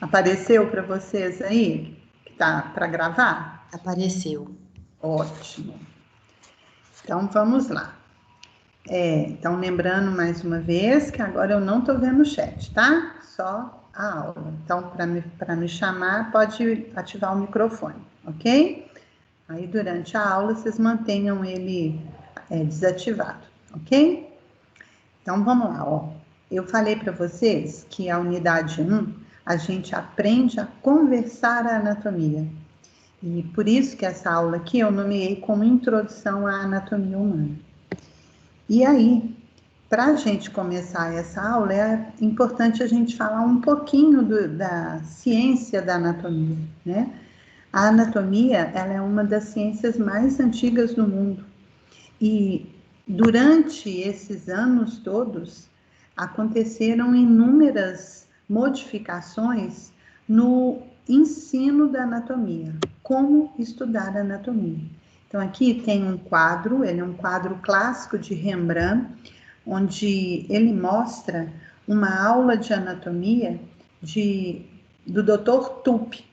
Apareceu para vocês aí? Que tá para gravar? Apareceu. Ótimo. Então, vamos lá. Então, lembrando mais uma vez que agora eu não estou vendo o chat, tá? Só a aula. Então, para me chamar, pode ativar o microfone, ok? Aí, durante a aula, vocês mantenham ele desativado, ok? Então, vamos lá, ó. Eu falei para vocês que a unidade 1, a gente aprende a conversar a anatomia. E por isso que essa aula aqui eu nomeei como Introdução à Anatomia Humana. E aí, para a gente começar essa aula, é importante a gente falar um pouquinho da ciência da anatomia, né? A anatomia, ela é uma das ciências mais antigas do mundo. E durante esses anos todos, aconteceram inúmeras modificações no ensino da anatomia, como estudar a anatomia. Então, aqui tem um quadro, ele é um quadro clássico de Rembrandt, onde ele mostra uma aula de anatomia do Dr. Tupi,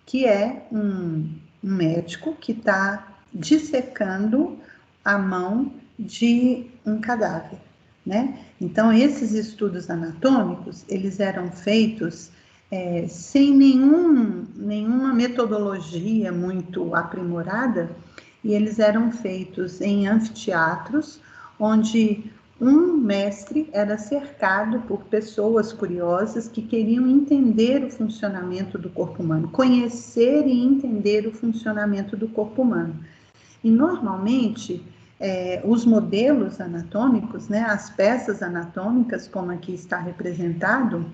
que é um médico que está dissecando a mão de um cadáver, né? Então, esses estudos anatômicos, eles eram feitos sem nenhuma metodologia muito aprimorada, e eles eram feitos em anfiteatros, onde um mestre era cercado por pessoas curiosas que queriam entender o funcionamento do corpo humano, conhecer e entender o funcionamento do corpo humano. E, normalmente, os modelos anatômicos, né, as peças anatômicas, como aqui está representado,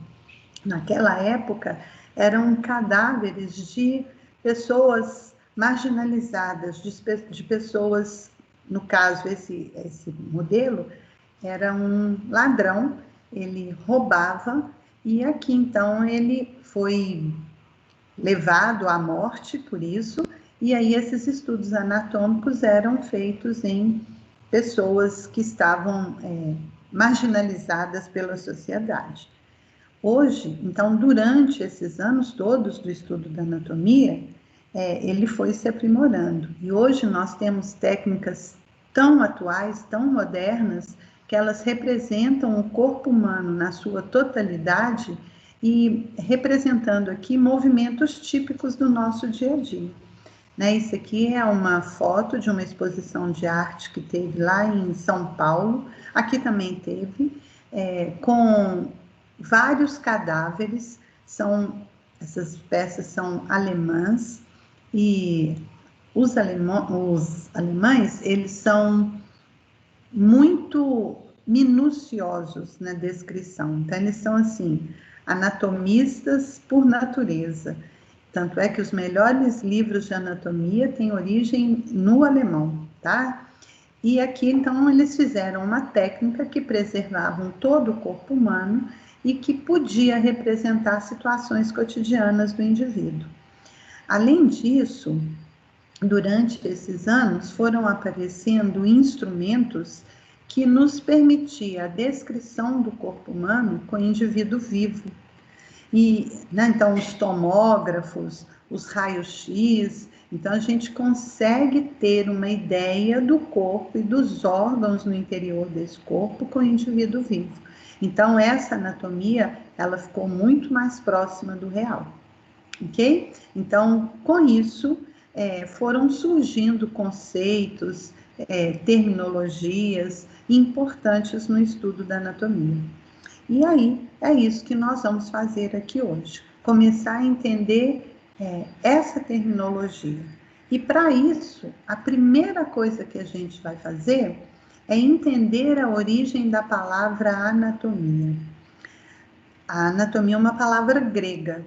naquela época, eram cadáveres de pessoas marginalizadas, de pessoas, no caso, esse modelo, era um ladrão, ele roubava, e aqui, então, ele foi levado à morte por isso, e aí esses estudos anatômicos eram feitos em pessoas que estavam marginalizadas pela sociedade. Hoje, então, durante esses anos todos do estudo da anatomia, ele foi se aprimorando. E hoje nós temos técnicas tão atuais, tão modernas, que elas representam o corpo humano na sua totalidade e representando aqui movimentos típicos do nosso dia a dia. Né? Isso aqui é uma foto de uma exposição de arte que teve lá em São Paulo, aqui também teve, com vários cadáveres, essas peças são alemãs, e os alemães, eles são muito minuciosos na descrição, então eles são assim, anatomistas por natureza, tanto é que os melhores livros de anatomia têm origem no alemão, tá? E aqui, então, eles fizeram uma técnica que preservava todo o corpo humano e que podia representar situações cotidianas do indivíduo. Além disso, durante esses anos, foram aparecendo instrumentos que nos permitiam a descrição do corpo humano com o indivíduo vivo. E, né, então, os tomógrafos, os raios-x, então a gente consegue ter uma ideia do corpo e dos órgãos no interior desse corpo com o indivíduo vivo. Então, essa anatomia, ela ficou muito mais próxima do real, ok? Então, com isso, foram surgindo conceitos, terminologias importantes no estudo da anatomia. E aí, é isso que nós vamos fazer aqui hoje. Começar a entender essa terminologia. E para isso, a primeira coisa que a gente vai fazer é entender a origem da palavra anatomia. A anatomia é uma palavra grega,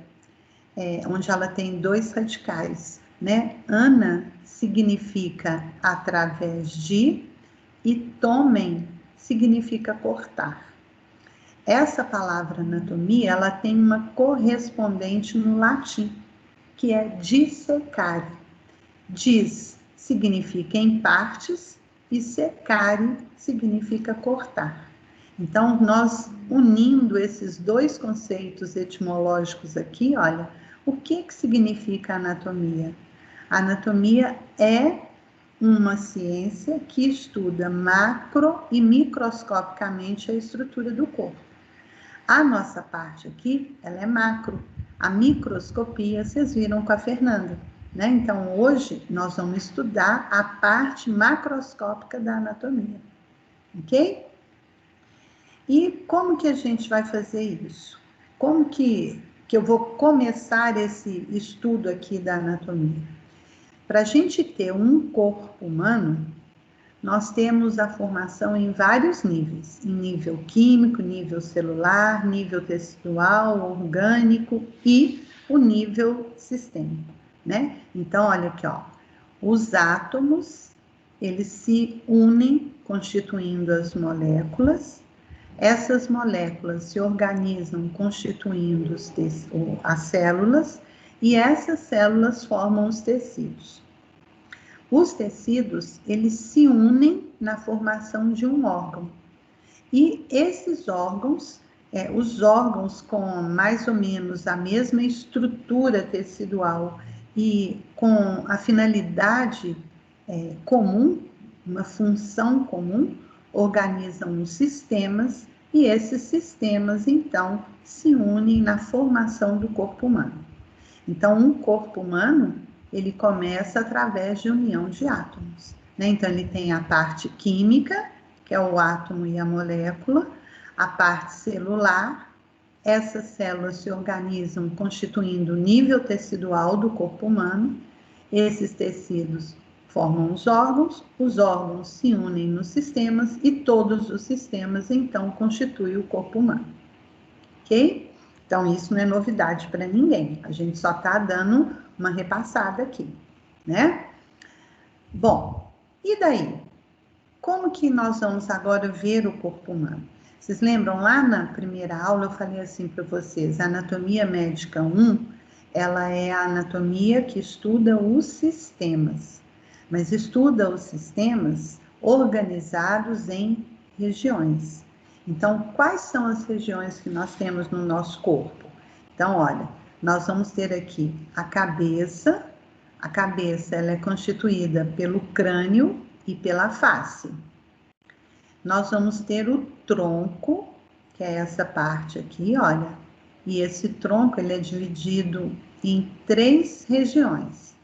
onde ela tem dois radicais, né? Ana significa através de e tomen significa cortar. Essa palavra anatomia, ela tem uma correspondente no latim, que é dissecare. Dis significa em partes e secare significa cortar. Então, nós unindo esses dois conceitos etimológicos aqui, olha, o que significa anatomia? A anatomia é uma ciência que estuda macro e microscopicamente a estrutura do corpo. A nossa parte aqui, ela é macro. A microscopia, vocês viram com a Fernanda, né? Então, hoje, nós vamos estudar a parte macroscópica da anatomia, ok? E como que a gente vai fazer isso? Como que eu vou começar esse estudo aqui da anatomia? Para a gente ter um corpo humano, nós temos a formação em vários níveis, em nível químico, nível celular, nível tecidual, orgânico e o nível sistêmico, né? Então, olha aqui, ó, os átomos, eles se unem constituindo as moléculas. Essas moléculas se organizam constituindo as células e essas células formam os tecidos. Os tecidos, eles se unem na formação de um órgão. E esses órgãos, os órgãos com mais ou menos a mesma estrutura tecidual e com a finalidade comum, uma função comum, organizam os sistemas e esses sistemas, então, se unem na formação do corpo humano. Então, um corpo humano, ele começa através de união de átomos, né? Então, ele tem a parte química, que é o átomo e a molécula, a parte celular, essas células se organizam constituindo o nível tecidual do corpo humano, esses tecidos formam os órgãos se unem nos sistemas e todos os sistemas, então, constituem o corpo humano, ok? Então, isso não é novidade para ninguém, a gente só está dando uma repassada aqui, né? Bom, e daí? Como que nós vamos agora ver o corpo humano? Vocês lembram, lá na primeira aula eu falei assim para vocês, a anatomia médica 1, ela é a anatomia que estuda os sistemas, mas estuda os sistemas organizados em regiões. Então, quais são as regiões que nós temos no nosso corpo? Então, olha, nós vamos ter aqui a cabeça ela é constituída pelo crânio e pela face. Nós vamos ter o tronco, que é essa parte aqui, olha, e esse tronco ele é dividido em 3 regiões.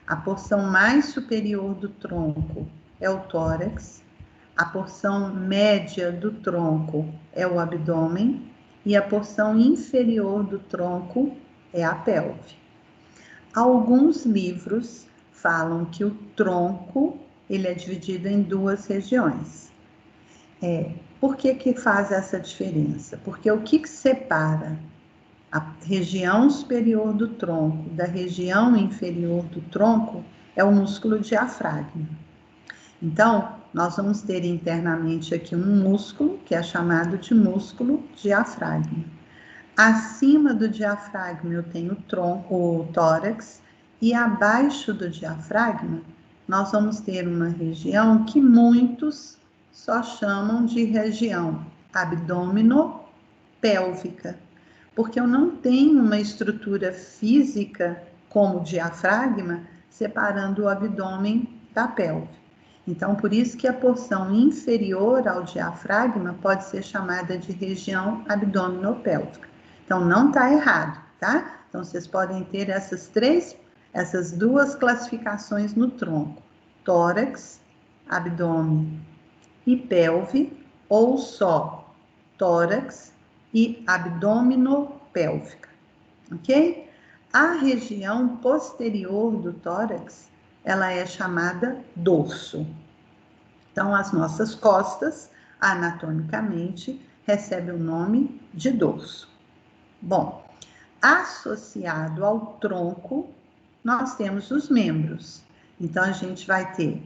A porção mais superior do tronco é o tórax, a porção média do tronco é o abdômen e a porção inferior do tronco é a pelve. Alguns livros falam que o tronco ele é dividido em 2 regiões. Por que faz essa diferença? Porque o que separa a região superior do tronco da região inferior do tronco é o músculo diafragma. Então, nós vamos ter internamente aqui um músculo, que é chamado de músculo diafragma. Acima do diafragma eu tenho o tronco, o tórax, e abaixo do diafragma nós vamos ter uma região que muitos só chamam de região abdominopélvica, porque eu não tenho uma estrutura física como o diafragma separando o abdômen da pelve. Então, por isso que a porção inferior ao diafragma pode ser chamada de região abdominopélvica. Então, não está errado, tá? Então, vocês podem ter essas 2 classificações no tronco: tórax, abdômen e pelve, ou só tórax e abdominopélvica, ok? A região posterior do tórax, ela é chamada dorso. Então, as nossas costas, anatomicamente, recebem o nome de dorso. Bom, associado ao tronco, nós temos os membros. Então, a gente vai ter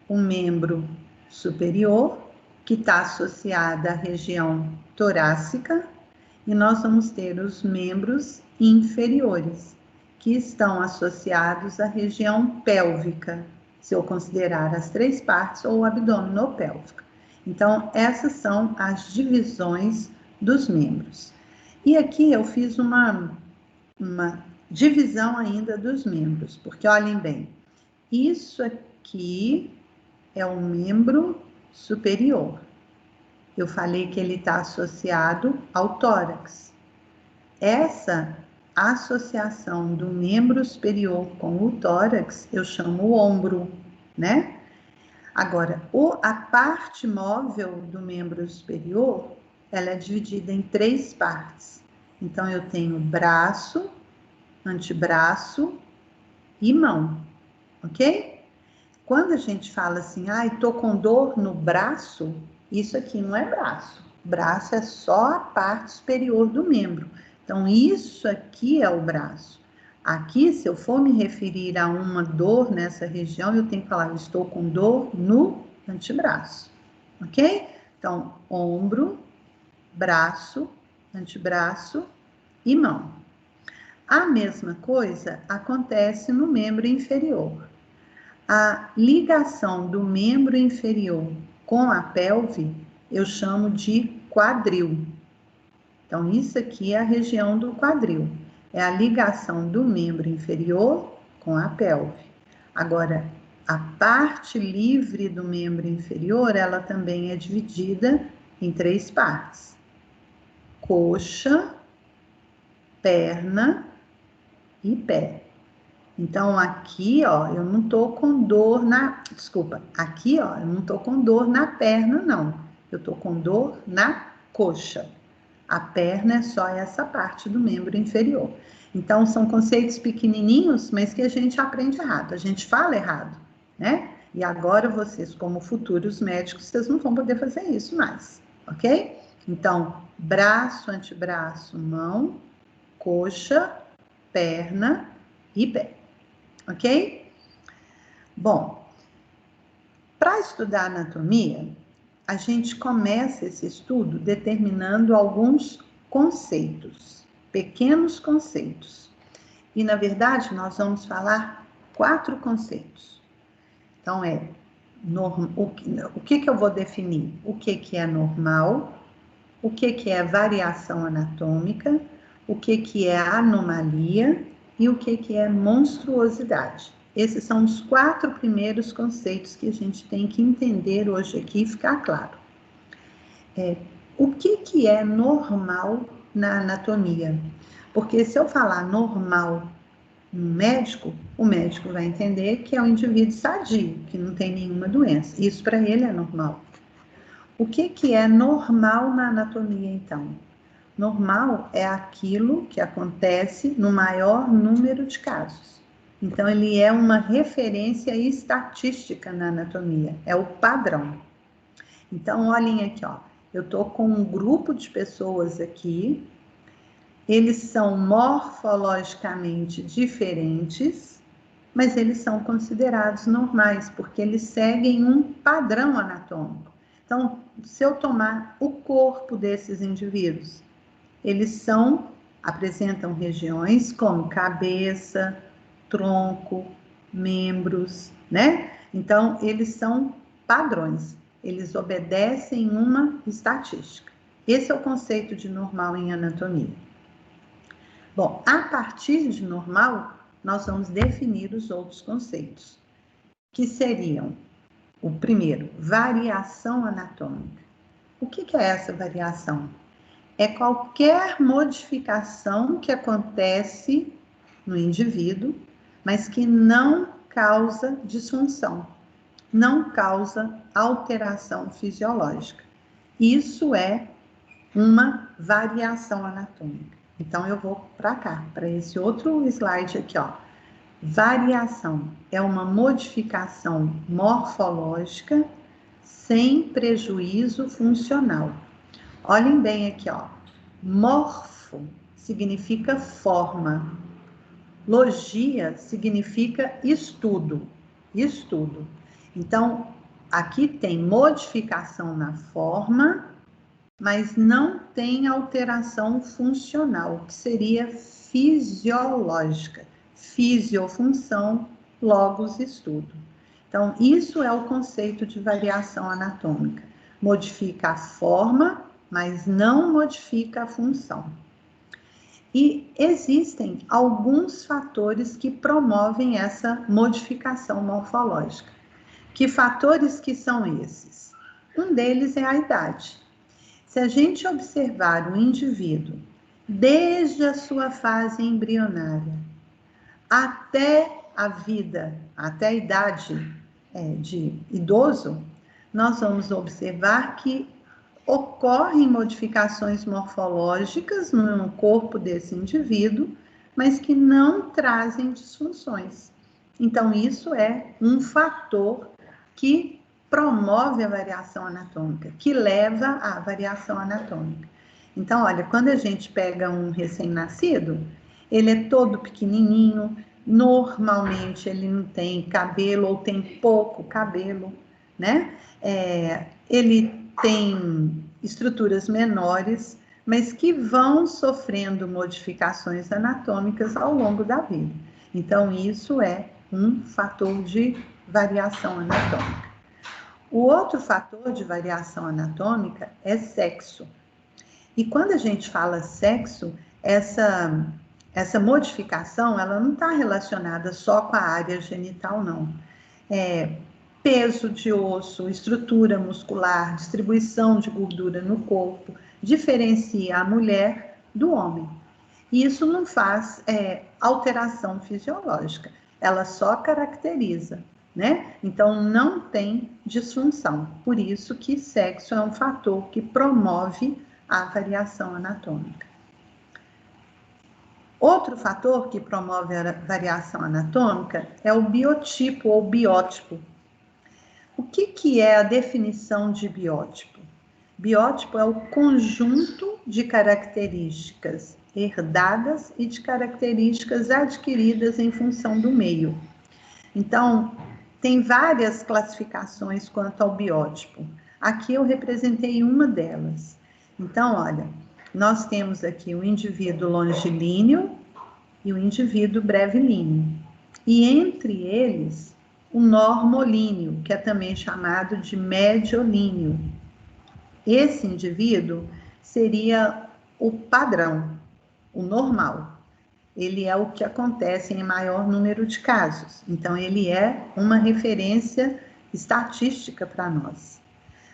um membro superior, que está associado à região torácica, e nós vamos ter os membros inferiores, que estão associados à região pélvica, se eu considerar as 3 partes, ou abdominopélvica. Então, essas são as divisões dos membros. E aqui eu fiz uma divisão ainda dos membros, porque olhem bem, isso aqui é um membro superior. Eu falei que ele está associado ao tórax. Essa associação do membro superior com o tórax, eu chamo o ombro, né? Agora, a parte móvel do membro superior, ela é dividida em 3 partes. Então, eu tenho braço, antebraço e mão, ok? Quando a gente fala assim, tô com dor no braço, isso aqui não é braço. Braço é só a parte superior do membro. Então, isso aqui é o braço. Aqui, se eu for me referir a uma dor nessa região, eu tenho que falar, estou com dor no antebraço, ok? Então, ombro, braço, antebraço e mão. A mesma coisa acontece no membro inferior. A ligação do membro inferior com a pelve, eu chamo de quadril. Então, isso aqui é a região do quadril. É a ligação do membro inferior com a pelve. Agora, a parte livre do membro inferior, ela também é dividida em 3 partes. Coxa, perna e pé. Então, aqui, ó, eu não tô com dor aqui, ó, eu não tô com dor na perna, não. Eu tô com dor na coxa. A perna é só essa parte do membro inferior. Então, são conceitos pequenininhos, mas que a gente aprende errado, a gente fala errado, né? E agora vocês, como futuros médicos, vocês não vão poder fazer isso mais, ok? Então, braço, antebraço, mão, coxa, perna e pé, ok? Bom, para estudar anatomia, a gente começa esse estudo determinando alguns conceitos, pequenos conceitos. E, na verdade, nós vamos falar 4 conceitos. Então, o que eu vou definir? O que é normal, o que é variação anatômica, o que é anomalia e o que é monstruosidade. Esses são os 4 primeiros conceitos que a gente tem que entender hoje aqui e ficar claro. O que é normal na anatomia? Porque se eu falar normal no médico, o médico vai entender que é um indivíduo sadio, que não tem nenhuma doença. Isso para ele é normal. O que é normal na anatomia, então? Normal é aquilo que acontece no maior número de casos. Então, ele é uma referência estatística na anatomia, é o padrão. Então, olhem aqui, ó. Eu estou com um grupo de pessoas aqui, eles são morfologicamente diferentes, mas eles são considerados normais, porque eles seguem um padrão anatômico. Então, se eu tomar o corpo desses indivíduos, eles apresentam regiões como cabeça, tronco, membros, né? Então, eles são padrões, eles obedecem uma estatística. Esse é o conceito de normal em anatomia. Bom, a partir de normal, nós vamos definir os outros conceitos, que seriam, o primeiro, variação anatômica. O que é essa variação? É qualquer modificação que acontece no indivíduo, mas que não causa disfunção, não causa alteração fisiológica. Isso é uma variação anatômica. Então, eu vou para cá, para esse outro slide aqui, ó. Variação é uma modificação morfológica sem prejuízo funcional. Olhem bem aqui, ó. Morfo significa forma. Logia significa estudo. Estudo. Então, aqui tem modificação na forma, mas não tem alteração funcional, que seria fisiológica. Fisiofunção, logos estudo. Então, isso é o conceito de variação anatômica. modifica a forma, mas não modifica a função. E existem alguns fatores que promovem essa modificação morfológica. Que fatores que são esses? Um deles é a idade. Se a gente observar o indivíduo desde a sua fase embrionária até a vida, até a idade de idoso, nós vamos observar que ocorrem modificações morfológicas no corpo desse indivíduo, mas que não trazem disfunções. Então, isso é um fator que promove a variação anatômica, que leva à variação anatômica. Então, olha, quando a gente pega um recém-nascido, ele é todo pequenininho, normalmente ele não tem cabelo ou tem pouco cabelo, né? Ele tem estruturas menores, mas que vão sofrendo modificações anatômicas ao longo da vida. Então, isso é um fator de variação anatômica. O outro fator de variação anatômica é sexo. E quando a gente fala sexo, essa modificação, ela não está relacionada só com a área genital, não. Peso de osso, estrutura muscular, distribuição de gordura no corpo, diferencia a mulher do homem. E isso não faz alteração fisiológica, ela só caracteriza, né? Então, não tem disfunção. Por isso que sexo é um fator que promove a variação anatômica. Outro fator que promove a variação anatômica é o biotipo ou biótipo. O que é a definição de biótipo? Biótipo é o conjunto de características herdadas e de características adquiridas em função do meio. Então, tem várias classificações quanto ao biótipo. Aqui eu representei uma delas. Então, olha, nós temos aqui o indivíduo longilíneo e o indivíduo brevilíneo. E entre eles, o normolíneo, que é também chamado de mediolíneo. Esse indivíduo seria o padrão, o normal. Ele é o que acontece em maior número de casos. Então, ele é uma referência estatística para nós.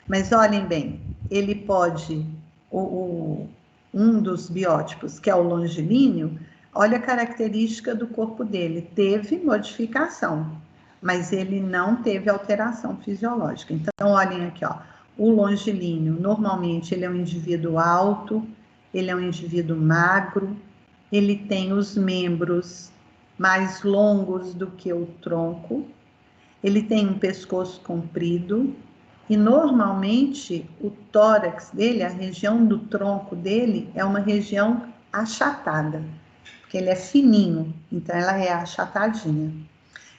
Mas olhem bem, ele pode, um dos biótipos, que é o longilíneo, olha a característica do corpo dele, teve modificação, mas ele não teve alteração fisiológica. Então, olhem aqui, ó, o longilíneo, normalmente, ele é um indivíduo alto, ele é um indivíduo magro, ele tem os membros mais longos do que o tronco, ele tem um pescoço comprido, e normalmente o tórax dele, a região do tronco dele, é uma região achatada, porque ele é fininho, então ela é achatadinha.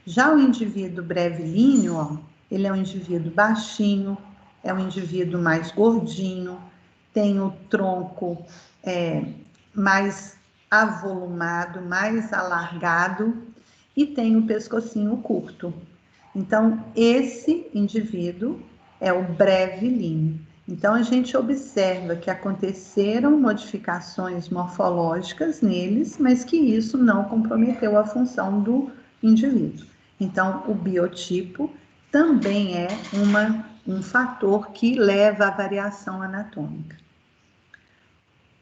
Já o indivíduo brevilíneo, ó, ele é um indivíduo baixinho, é um indivíduo mais gordinho, tem o tronco mais avolumado, mais alargado e tem o pescocinho curto. Então, esse indivíduo é o brevilíneo. Então, a gente observa que aconteceram modificações morfológicas neles, mas que isso não comprometeu a função do indivíduo. Então, o biotipo também é um fator que leva à variação anatômica.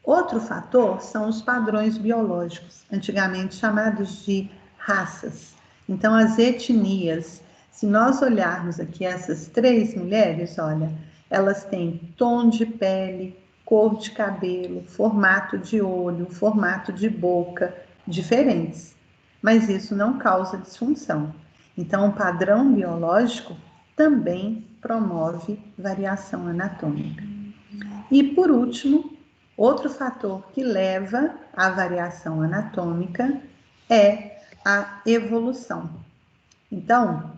Outro fator são os padrões biológicos, antigamente chamados de raças. Então, as etnias. Se nós olharmos aqui essas 3 mulheres, olha, elas têm tom de pele, cor de cabelo, formato de olho, formato de boca, diferentes. Mas isso não causa disfunção. Então, o padrão biológico também promove variação anatômica. E, por último, outro fator que leva à variação anatômica é a evolução. Então,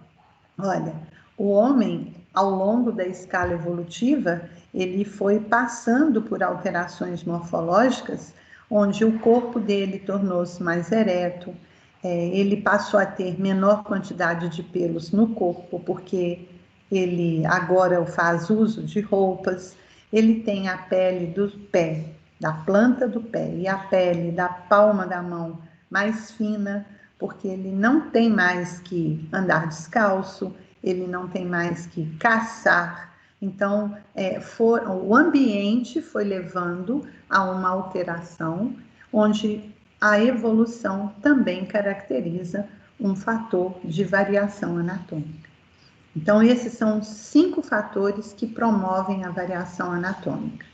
olha, o homem, ao longo da escala evolutiva, ele foi passando por alterações morfológicas, onde o corpo dele tornou-se mais ereto, ele passou a ter menor quantidade de pelos no corpo, porque ele agora faz uso de roupas, ele tem a pele do pé, da planta do pé e a pele da palma da mão mais fina, porque ele não tem mais que andar descalço, ele não tem mais que caçar. Então, o ambiente foi levando a uma alteração, onde a evolução também caracteriza um fator de variação anatômica. Então, esses são 5 fatores que promovem a variação anatômica: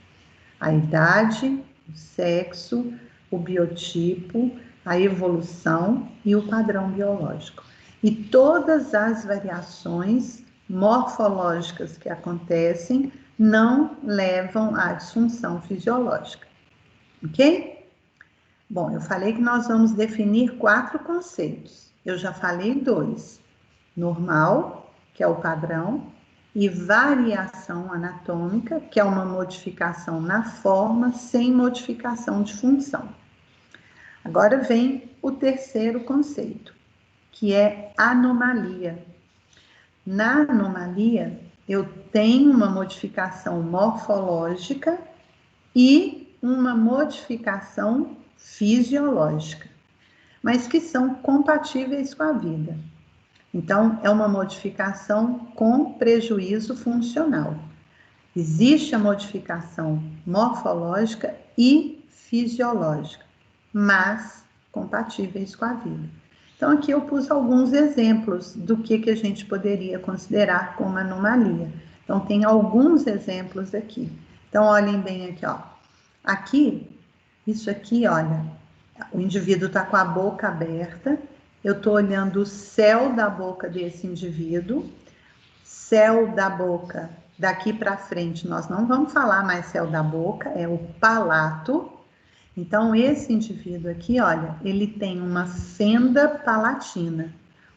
a idade, o sexo, o biotipo, a evolução e o padrão biológico. E todas as variações morfológicas que acontecem não levam à disfunção fisiológica, ok? Bom, eu falei que nós vamos definir 4 conceitos. Eu já falei 2: normal, que é o padrão, e variação anatômica, que é uma modificação na forma sem modificação de função. Agora vem o terceiro conceito, que é anomalia. Na anomalia, eu tenho uma modificação morfológica e uma modificação fisiológica, mas que são compatíveis com a vida. Então, é uma modificação com prejuízo funcional. Existe a modificação morfológica e fisiológica, mas compatíveis com a vida. Então, aqui eu pus alguns exemplos do que a gente poderia considerar como anomalia. Então, tem alguns exemplos aqui. Então, olhem bem aqui, ó. Aqui, isso aqui, olha, o indivíduo está com a boca aberta, eu estou olhando o céu da boca desse indivíduo, céu da boca, daqui para frente nós não vamos falar mais céu da boca, é o palato. Então, esse indivíduo aqui, olha, ele tem uma fenda palatina,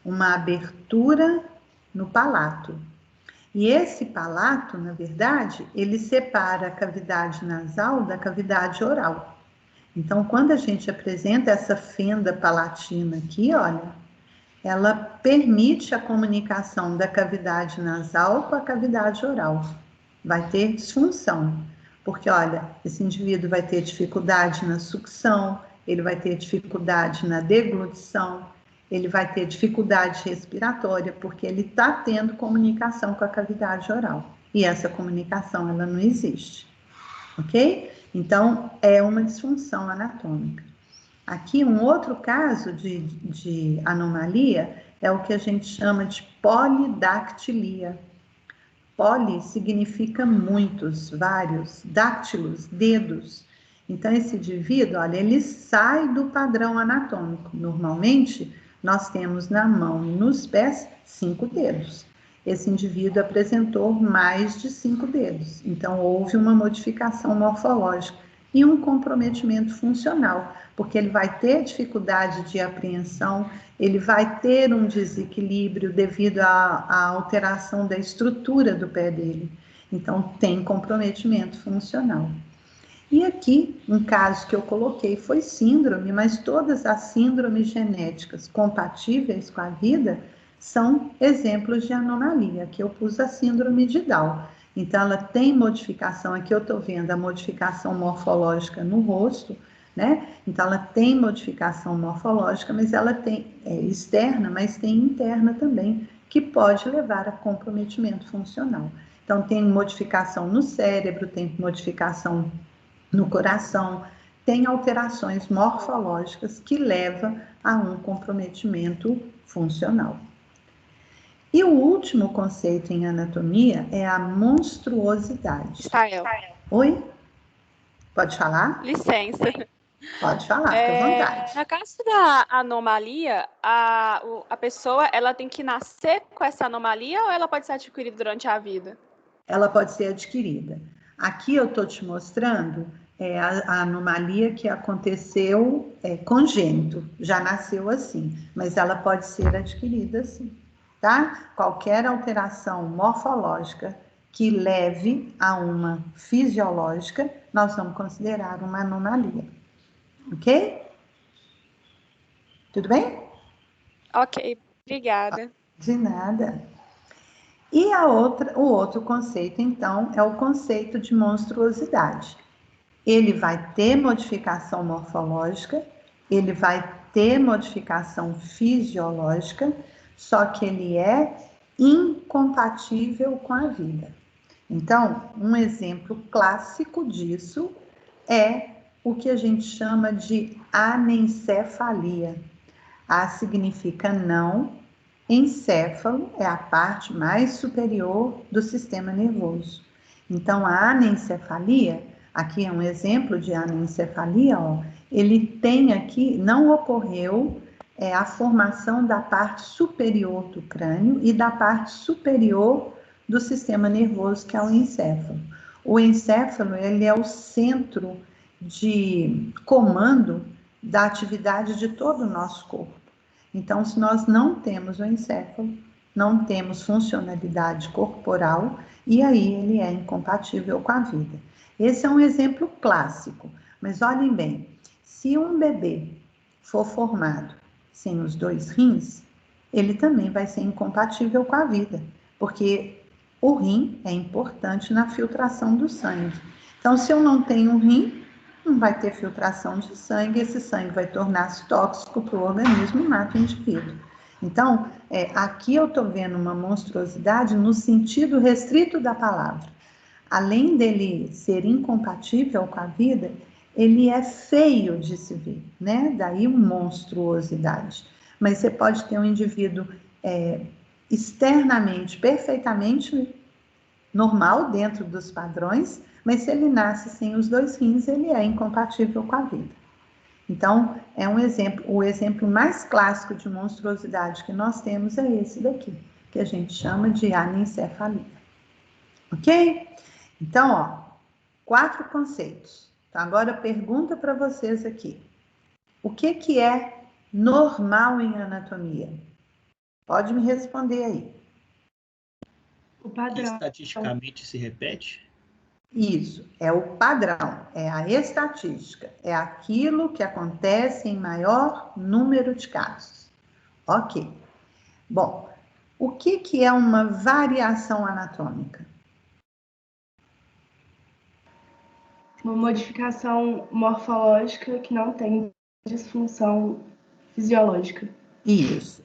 uma abertura no palato. E esse palato, na verdade, ele separa a cavidade nasal da cavidade oral. Então, quando a gente apresenta essa fenda palatina aqui, olha, ela permite a comunicação da cavidade nasal com a cavidade oral. Vai ter disfunção, porque, olha, esse indivíduo vai ter dificuldade na sucção, ele vai ter dificuldade na deglutição, ele vai ter dificuldade respiratória, porque ele está tendo comunicação com a cavidade oral. E essa comunicação, ela não existe, ok? Então, é uma disfunção anatômica. Aqui, um outro caso de anomalia é o que a gente chama de polidactilia. Poli significa muitos, vários, dáctilos, dedos. Então, esse indivíduo, olha, ele sai do padrão anatômico. Normalmente, nós temos na mão e nos pés 5 dedos. Esse indivíduo apresentou mais de 5 dedos. Então, houve uma modificação morfológica e um comprometimento funcional, porque ele vai ter dificuldade de apreensão, ele vai ter um desequilíbrio devido à alteração da estrutura do pé dele. Então, tem comprometimento funcional. E aqui, um caso que eu coloquei foi síndrome, mas todas as síndromes genéticas compatíveis com a vida são exemplos de anomalia. Aqui eu pus a síndrome de Down. Então, ela tem modificação, aqui eu estou vendo a modificação morfológica no rosto, né? Então, ela tem modificação morfológica, mas ela tem externa, mas tem interna também, que pode levar a comprometimento funcional. Então, tem modificação no cérebro, tem modificação no coração, tem alterações morfológicas que levam a um comprometimento funcional. E o último conceito em anatomia é a monstruosidade. Stael. Oi? Pode falar? Licença. Pode falar, fica à vontade. No caso da anomalia, a pessoa ela tem que nascer com essa anomalia ou ela pode ser adquirida durante a vida? Ela pode ser adquirida. Aqui eu estou te mostrando a anomalia que aconteceu congênito, já nasceu assim, mas ela pode ser adquirida sim, tá? Qualquer alteração morfológica que leve a uma fisiológica, nós vamos considerar uma anomalia, ok? Tudo bem? Ok, obrigada. De nada. E o outro conceito, então, é o conceito de monstruosidade. Ele vai ter modificação morfológica, ele vai ter modificação fisiológica, só que ele é incompatível com a vida. Então, um exemplo clássico disso é o que a gente chama de anencefalia. A significa não, encéfalo é a parte mais superior do sistema nervoso. Então, a anencefalia, aqui é um exemplo de anencefalia, ó, ele tem aqui, não ocorreu a formação da parte superior do crânio e da parte superior do sistema nervoso, que é o encéfalo. O encéfalo, ele é o centro de comando da atividade de todo o nosso corpo. Então, se nós não temos o encéfalo, não temos funcionalidade corporal, e aí ele é incompatível com a vida. Esse é um exemplo clássico, mas olhem bem, se um bebê for formado sem os 2 rins, ele também vai ser incompatível com a vida, porque o rim é importante na filtração do sangue. Então, se eu não tenho um rim, não vai ter filtração de sangue, esse sangue vai tornar-se tóxico para o organismo e mata o indivíduo. Então, aqui eu estou vendo uma monstruosidade no sentido restrito da palavra. Além dele ser incompatível com a vida, ele é feio de se ver, né? Daí monstruosidade. Mas você pode ter um indivíduo externamente perfeitamente normal dentro dos padrões, mas se ele nasce sem os 2 rins, ele é incompatível com a vida. Então, é um exemplo, o exemplo mais clássico de monstruosidade que nós temos é esse daqui, que a gente chama de anencefalia. Ok? Então, ó, 4 conceitos. Então, agora pergunta para vocês aqui. O que é normal em anatomia? Pode me responder aí. O padrão. Estatisticamente se repete? Isso, é o padrão, é a estatística, é aquilo que acontece em maior número de casos. Ok. Bom, o que é uma variação anatômica? Uma modificação morfológica que não tem disfunção fisiológica. Isso.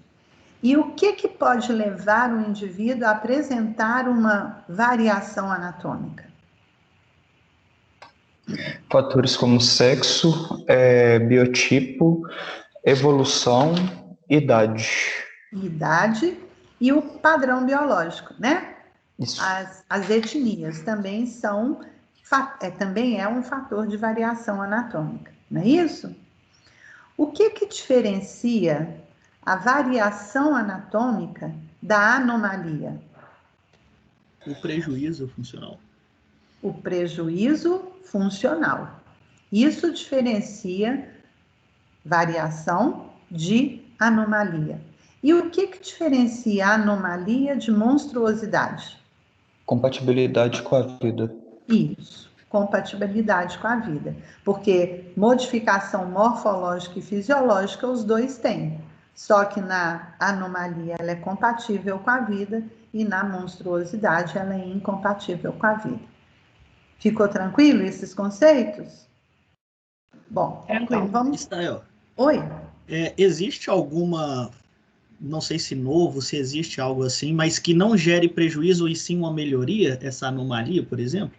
E o que pode levar o indivíduo a apresentar uma variação anatômica? Fatores como sexo, biotipo, evolução, idade. Idade e o padrão biológico, né? Isso. As etnias também são, também é um fator de variação anatômica, não é isso? O que diferencia a variação anatômica da anomalia? O prejuízo funcional. O prejuízo funcional. Isso diferencia variação de anomalia. E o que diferencia a anomalia de monstruosidade? Compatibilidade com a vida. Isso, compatibilidade com a vida. Porque modificação morfológica e fisiológica os dois têm. Só que na anomalia ela é compatível com a vida e na monstruosidade ela é incompatível com a vida. Ficou tranquilo esses conceitos? Bom, então vamos... Estael, Oi? Existe alguma, não sei se novo, se existe algo assim, mas que não gere prejuízo e sim uma melhoria, essa anomalia, por exemplo?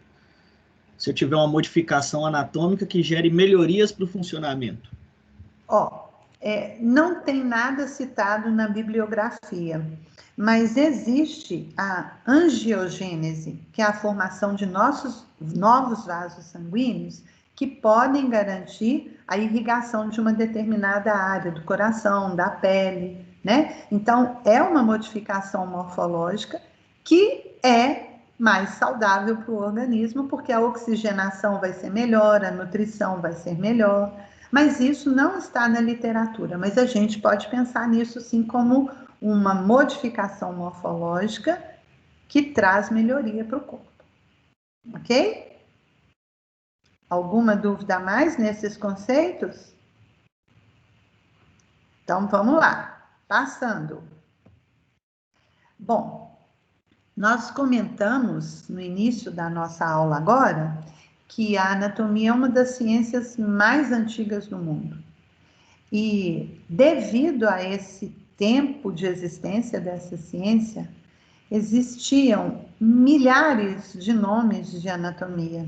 Se eu tiver uma modificação anatômica que gere melhorias para o funcionamento. Não tem nada citado na bibliografia, mas existe a angiogênese, que é a formação de novos vasos sanguíneos, que podem garantir a irrigação de uma determinada área do coração, da pele, né? Então, é uma modificação morfológica que é mais saudável para o organismo, porque a oxigenação vai ser melhor, a nutrição vai ser melhor, mas isso não está na literatura, mas a gente pode pensar nisso sim como uma modificação morfológica que traz melhoria para o corpo. Ok? Alguma dúvida a mais nesses conceitos? Então vamos lá, passando. Bom, Nós comentamos no início da nossa aula agora que a anatomia é uma das ciências mais antigas do mundo. E devido a esse tempo de existência dessa ciência, existiam milhares de nomes de anatomia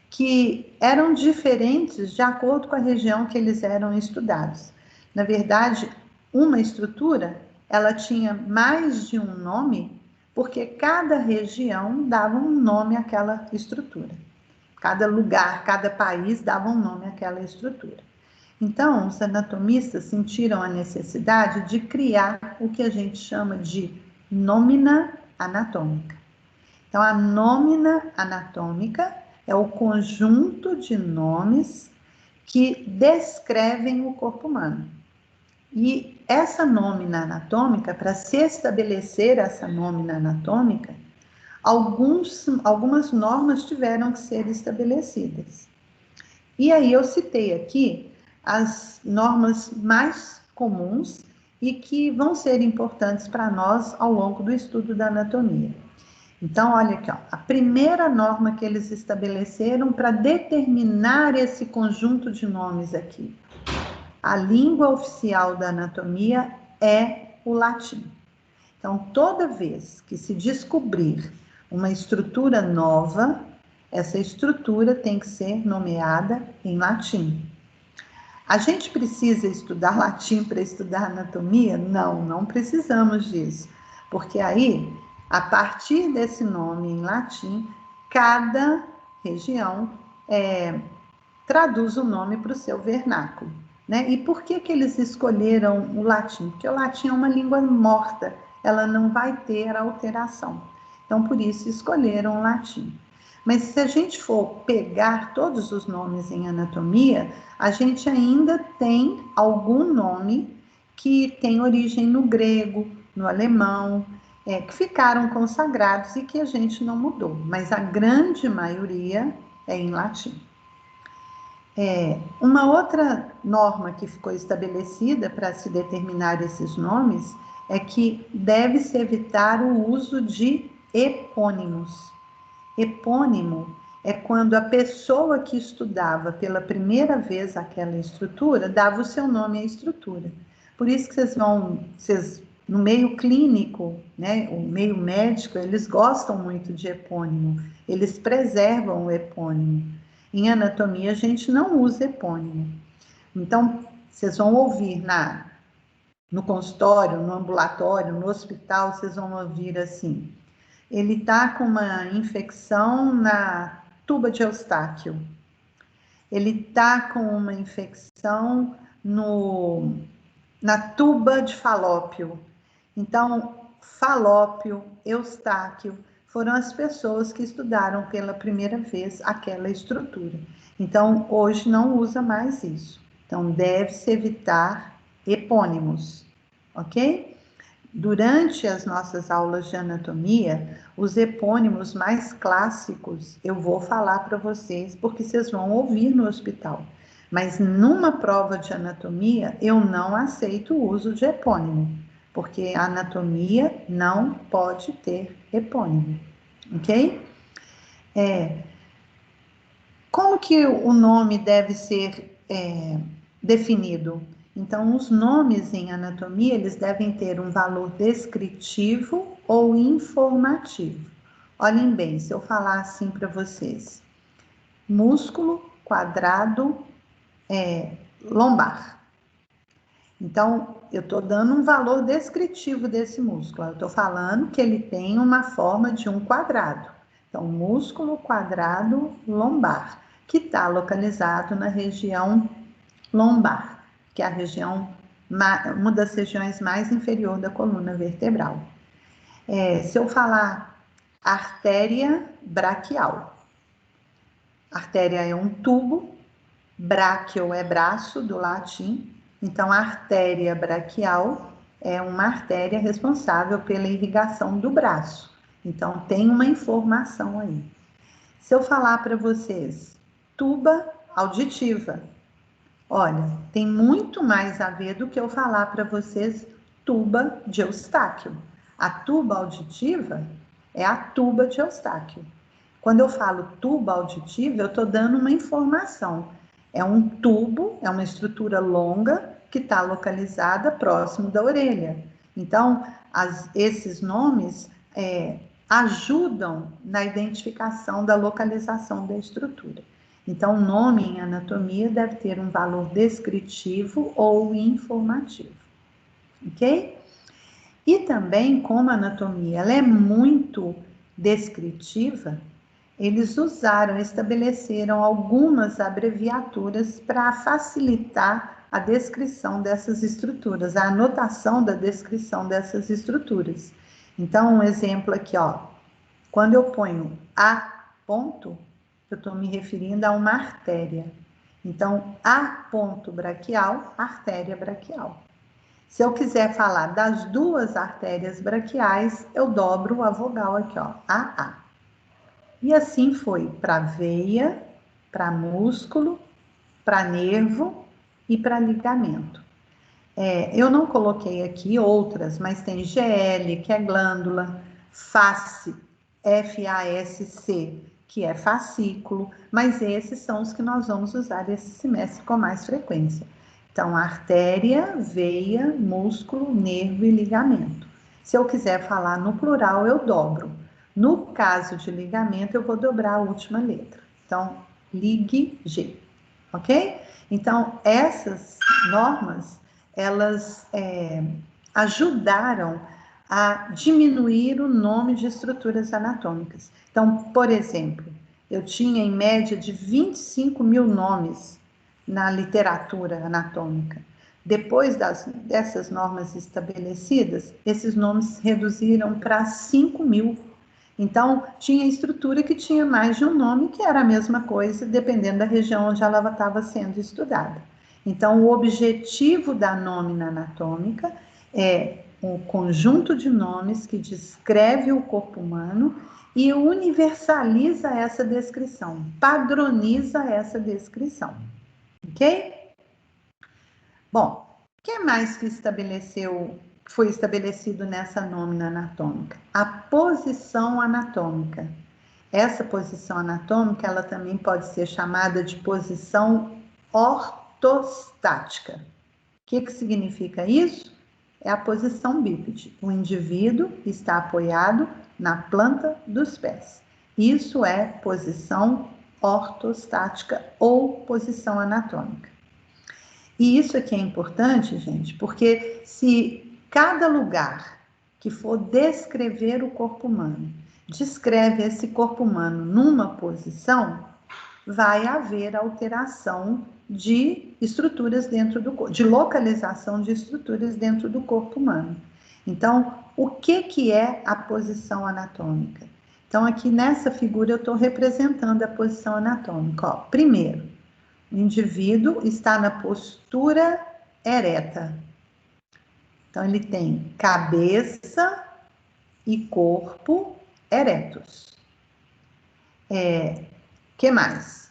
que eram diferentes de acordo com a região que eles eram estudados. Na verdade, uma estrutura, ela tinha mais de um nome, porque cada região dava um nome àquela estrutura. Cada lugar, cada país dava um nome àquela estrutura. Então, os anatomistas sentiram a necessidade de criar o que a gente chama de nómina anatômica. Então, a nómina anatômica é o conjunto de nomes que descrevem o corpo humano. E essa nómina anatômica, para se estabelecer essa nómina anatômica, algumas normas tiveram que ser estabelecidas. E aí eu citei aqui as normas mais comuns e que vão ser importantes para nós ao longo do estudo da anatomia. Então, olha aqui, ó, a primeira norma que eles estabeleceram para determinar esse conjunto de nomes aqui. A língua oficial da anatomia é o latim. Então, toda vez que se descobrir uma estrutura nova, essa estrutura tem que ser nomeada em latim. A gente precisa estudar latim para estudar anatomia? Não, não precisamos disso. Porque aí, a partir desse nome em latim, cada região traduz o nome para o seu vernáculo, né? E por que eles escolheram o latim? Porque o latim é uma língua morta, ela não vai ter alteração. Então, por isso, escolheram o latim. Mas se a gente for pegar todos os nomes em anatomia, a gente ainda tem algum nome que tem origem no grego, no alemão, que ficaram consagrados e que a gente não mudou, mas a grande maioria é em latim. Uma outra norma que ficou estabelecida para se determinar esses nomes é que deve-se evitar o uso de epônimos. Epônimo é quando a pessoa que estudava pela primeira vez aquela estrutura dava o seu nome à estrutura. Por isso que vocês no meio clínico, né, o meio médico, eles gostam muito de epônimo, eles preservam o epônimo. Em anatomia, a gente não usa epônimo. Então, vocês vão ouvir no consultório, no ambulatório, no hospital, vocês vão ouvir assim: ele está com uma infecção na tuba de Eustáquio, ele está com uma infecção na tuba de Falópio. Então, Falópio, Eustáquio, foram as pessoas que estudaram pela primeira vez aquela estrutura. Então, hoje não usa mais isso. Então, deve-se evitar epônimos, ok? Durante as nossas aulas de anatomia, os epônimos mais clássicos eu vou falar para vocês, porque vocês vão ouvir no hospital. Mas numa prova de anatomia, eu não aceito o uso de epônimo, porque a anatomia não pode ter epônimo, ok? Como que o nome deve ser definido? Então, os nomes em anatomia, eles devem ter um valor descritivo ou informativo. Olhem bem, se eu falar assim para vocês: músculo quadrado lombar. Então, eu estou dando um valor descritivo desse músculo. Eu estou falando que ele tem uma forma de um quadrado. Então, músculo quadrado lombar, que está localizado na região lombar, que é a região, uma das regiões mais inferior da coluna vertebral. Se eu falar artéria braquial, artéria é um tubo, bráquio é braço do latim, então a artéria braquial é uma artéria responsável pela irrigação do braço. Então tem uma informação aí. Se eu falar para vocês tuba auditiva, olha, tem muito mais a ver do que eu falar para vocês tuba de Eustáquio. A tuba auditiva é a tuba de Eustáquio. Quando eu falo tuba auditiva, eu estou dando uma informação. É um tubo, é uma estrutura longa que está localizada próximo da orelha. Então, esses nomes ajudam na identificação da localização da estrutura. Então, o nome em anatomia deve ter um valor descritivo ou informativo, ok? E também, como a anatomia ela é muito descritiva, eles estabeleceram algumas abreviaturas para facilitar a descrição dessas estruturas, a anotação da descrição dessas estruturas. Então, um exemplo aqui, ó, quando eu ponho A ponto, eu estou me referindo a uma artéria. Então, A ponto braquial, artéria braquial. Se eu quiser falar das duas artérias braquiais, eu dobro a vogal aqui, ó, AA. E assim foi para veia, para músculo, para nervo e para ligamento. Eu não coloquei aqui outras, mas tem GL, que é glândula, face, FASC, que é fascículo, mas esses são os que nós vamos usar esse semestre com mais frequência. Então, artéria, veia, músculo, nervo e ligamento. Se eu quiser falar no plural, eu dobro. No caso de ligamento, eu vou dobrar a última letra. Então, Lig-G, ok? Então, essas normas, elas ajudaram a diminuir o nome de estruturas anatômicas. Então, por exemplo, eu tinha em média de 25 mil nomes na literatura anatômica. Depois dessas normas estabelecidas, esses nomes reduziram para 5 mil. Então, tinha estrutura que tinha mais de um nome, que era a mesma coisa, dependendo da região onde ela estava sendo estudada. Então, o objetivo da nômina anatômica é um conjunto de nomes que descreve o corpo humano e universaliza essa descrição, padroniza essa descrição. Ok? Bom, o que mais que foi estabelecido nessa nômina anatômica? A posição anatômica. Essa posição anatômica, ela também pode ser chamada de posição ortostática. O que significa isso? É a posição bípede. O indivíduo está apoiado na planta dos pés. Isso é posição ortostática ou posição anatômica. E isso aqui é importante, gente, porque se cada lugar que for descrever o corpo humano, descreve esse corpo humano numa posição, vai haver alteração de estruturas dentro do corpo, de localização de estruturas dentro do corpo humano. Então, o que é a posição anatômica? Então, aqui nessa figura eu estou representando a posição anatômica. Ó, primeiro, o indivíduo está na postura ereta. Então, ele tem cabeça e corpo eretos. Que mais?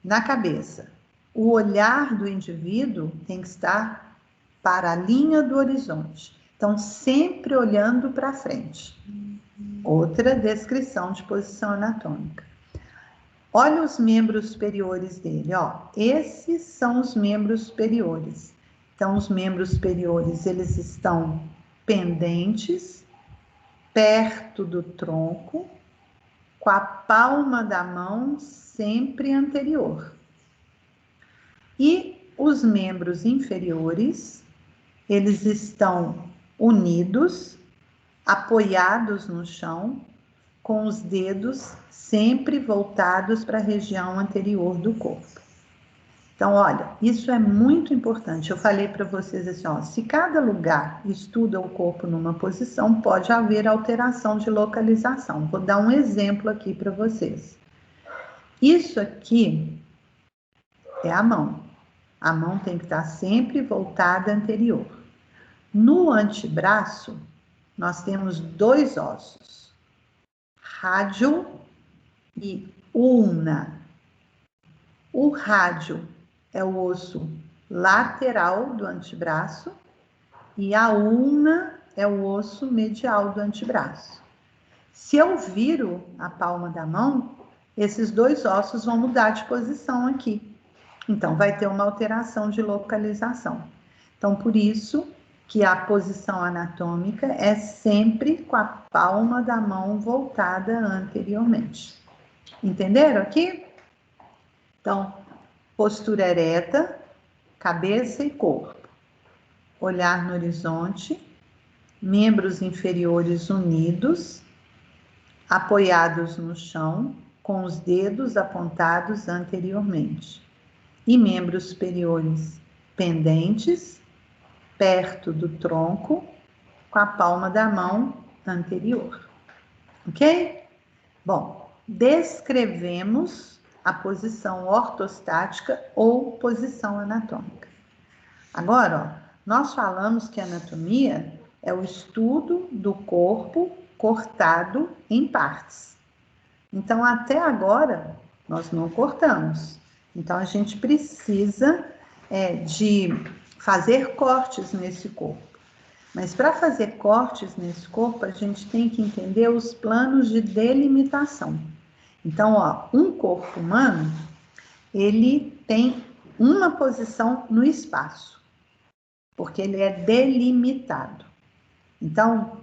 Na cabeça, o olhar do indivíduo tem que estar para a linha do horizonte. Então, sempre olhando para frente. Outra descrição de posição anatômica. Olha os membros superiores dele, ó. Esses são os membros superiores. Então, os membros superiores, eles estão pendentes, perto do tronco, com a palma da mão sempre anterior. E os membros inferiores, eles estão unidos, apoiados no chão, com os dedos sempre voltados para a região anterior do corpo. Então, olha, isso é muito importante. Eu falei para vocês assim, ó, se cada lugar estuda o corpo numa posição, pode haver alteração de localização. Vou dar um exemplo aqui para vocês. Isso aqui é a mão. A mão tem que estar sempre voltada anterior. No antebraço, nós temos dois ossos, rádio e ulna. O rádio é o osso lateral do antebraço e a ulna é o osso medial do antebraço. Se eu viro a palma da mão, esses dois ossos vão mudar de posição aqui. Então, vai ter uma alteração de localização. Então, por isso que a posição anatômica é sempre com a palma da mão voltada anteriormente. Entenderam aqui? Então, postura ereta, cabeça e corpo. Olhar no horizonte, membros inferiores unidos, apoiados no chão, com os dedos apontados anteriormente. E membros superiores pendentes, perto do tronco, com a palma da mão anterior. Ok? Bom, descrevemos a posição ortostática ou posição anatômica. Agora, ó, nós falamos que a anatomia é o estudo do corpo cortado em partes. Então, até agora, nós não cortamos. Então, a gente precisa de fazer cortes nesse corpo. Mas para fazer cortes nesse corpo, a gente tem que entender os planos de delimitação. Então, ó, um corpo humano, ele tem uma posição no espaço, porque ele é delimitado. Então,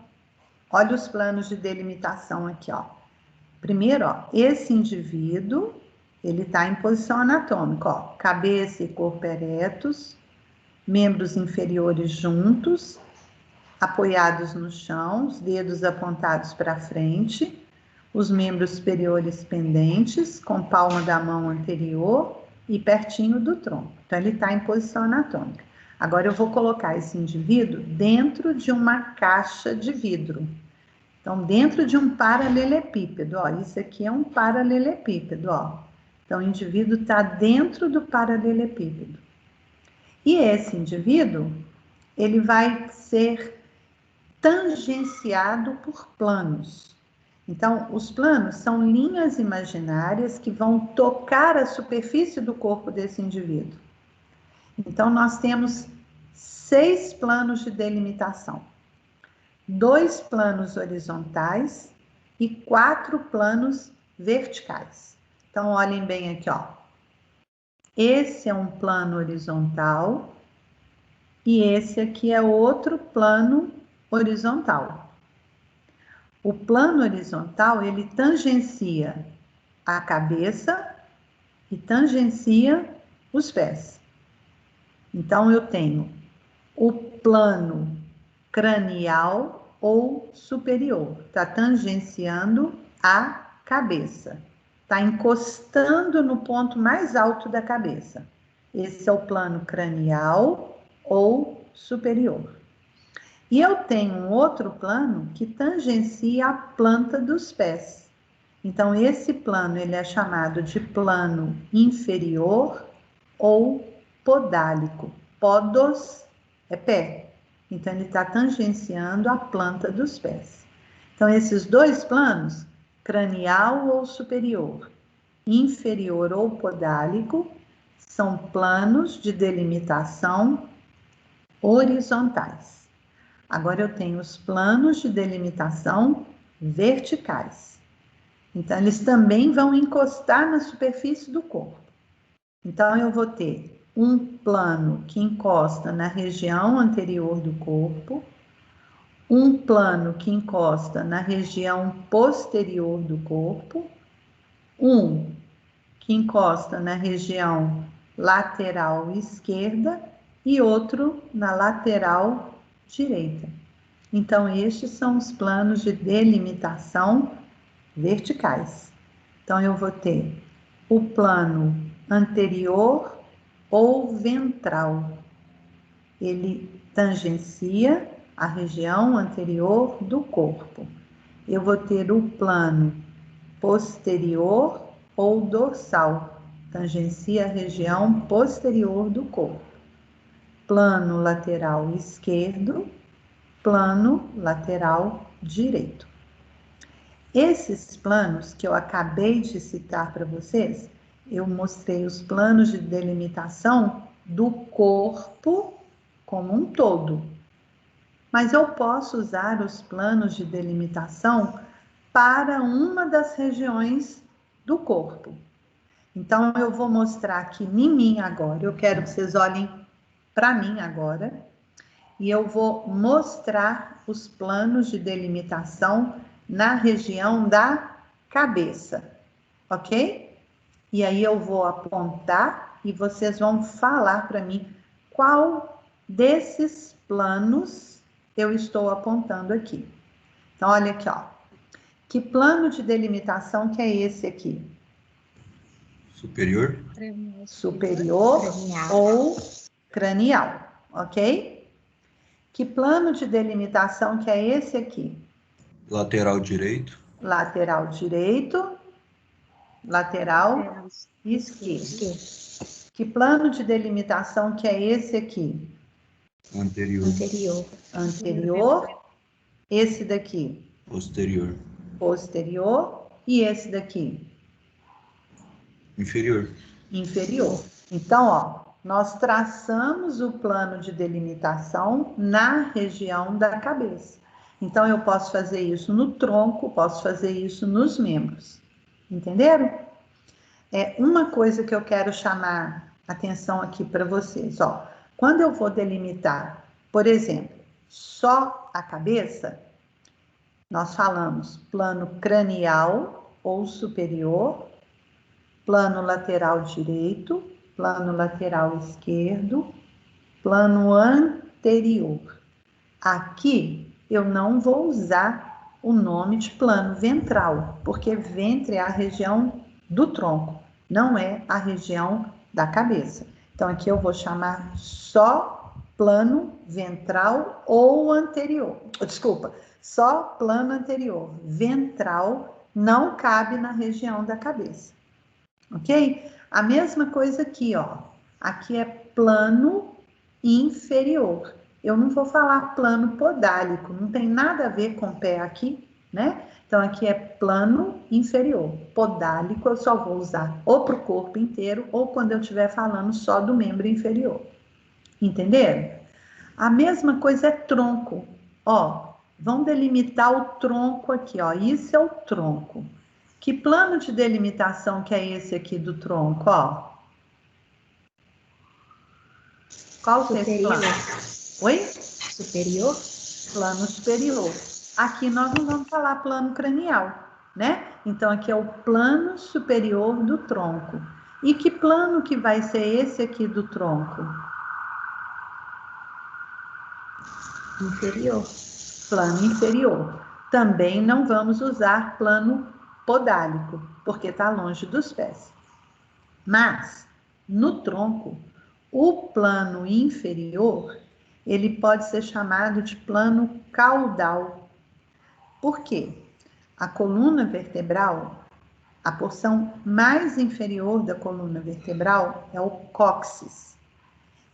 olha os planos de delimitação aqui, ó. Primeiro, ó, esse indivíduo, ele está em posição anatômica, ó, cabeça e corpo eretos, membros inferiores juntos, apoiados no chão, os dedos apontados para frente, os membros superiores pendentes, com palma da mão anterior e pertinho do tronco. Então, ele está em posição anatômica. Agora, eu vou colocar esse indivíduo dentro de uma caixa de vidro. Então, dentro de um paralelepípedo, ó, isso aqui é um paralelepípedo, ó. Então, o indivíduo está dentro do paralelepípedo. E esse indivíduo, ele vai ser tangenciado por planos. Então, os planos são linhas imaginárias que vão tocar a superfície do corpo desse indivíduo. Então, nós temos 6 planos de delimitação. 2 planos horizontais e 4 planos verticais. Então, olhem bem aqui, ó. Esse é um plano horizontal e esse aqui é outro plano horizontal. O plano horizontal, ele tangencia a cabeça e tangencia os pés. Então, eu tenho o plano cranial ou superior, está tangenciando a cabeça, está encostando no ponto mais alto da cabeça. Esse é o plano cranial ou superior. E eu tenho um outro plano que tangencia a planta dos pés. Então, esse plano, ele é chamado de plano inferior ou podálico. Podos é pé. Então, ele está tangenciando a planta dos pés. Então, esses 2 planos, cranial ou superior, inferior ou podálico, são planos de delimitação horizontais. Agora, eu tenho os planos de delimitação verticais. Então, eles também vão encostar na superfície do corpo. Então, eu vou ter um plano que encosta na região anterior do corpo, um plano que encosta na região posterior do corpo, um que encosta na região lateral esquerda e outro na lateral direita. Então, estes são os planos de delimitação verticais. Então, eu vou ter o plano anterior ou ventral. Ele tangencia a região anterior do corpo. Eu vou ter o plano posterior ou dorsal. Tangencia a região posterior do corpo. Plano lateral esquerdo, plano lateral direito. Esses planos que eu acabei de citar para vocês, eu mostrei os planos de delimitação do corpo como um todo. Mas eu posso usar os planos de delimitação para uma das regiões do corpo. Então, eu vou mostrar aqui em mim agora. Eu quero que vocês olhem para mim agora. E eu vou mostrar os planos de delimitação na região da cabeça, ok? E aí eu vou apontar e vocês vão falar para mim qual desses planos eu estou apontando aqui. Então, olha aqui, ó. Que plano de delimitação que é esse aqui? Superior. Superior ou cranial, ok? Que plano de delimitação que é esse aqui? Lateral direito. Lateral direito, lateral esquerdo. Que plano de delimitação que é esse aqui? Anterior. Anterior. Esse daqui? Posterior. Posterior. E esse daqui? Inferior. Inferior. Então, ó, nós traçamos o plano de delimitação na região da cabeça. Então, eu posso fazer isso no tronco, posso fazer isso nos membros. Entenderam? É uma coisa que eu quero chamar atenção aqui para vocês, ó. Quando eu vou delimitar, por exemplo, só a cabeça, nós falamos plano cranial ou superior, plano lateral direito, plano lateral esquerdo, plano anterior. Aqui eu não vou usar o nome de plano ventral, porque ventre é a região do tronco, não é a região da cabeça. Então aqui eu vou chamar só plano ventral ou anterior. Desculpa, só plano anterior. Ventral não cabe na região da cabeça. Ok? A mesma coisa aqui, ó. Aqui é plano inferior. Eu não vou falar plano podálico, não tem nada a ver com pé aqui, né? Então, aqui é plano inferior. Podálico eu só vou usar ou para o corpo inteiro ou quando eu estiver falando só do membro inferior. Entenderam? A mesma coisa é tronco. Ó, vamos delimitar o tronco aqui, ó. Isso é o tronco. Que plano de delimitação que é esse aqui do tronco, ó? Qual que é esse plano? Oi? Superior? Plano superior. Aqui nós não vamos falar plano cranial, né? Então, aqui é o plano superior do tronco. E que plano que vai ser esse aqui do tronco? Inferior. Plano inferior. Também não vamos usar plano podálico, porque está longe dos pés. Mas, no tronco, o plano inferior, ele pode ser chamado de plano caudal. Por quê? A coluna vertebral, a porção mais inferior da coluna vertebral é o cóccix.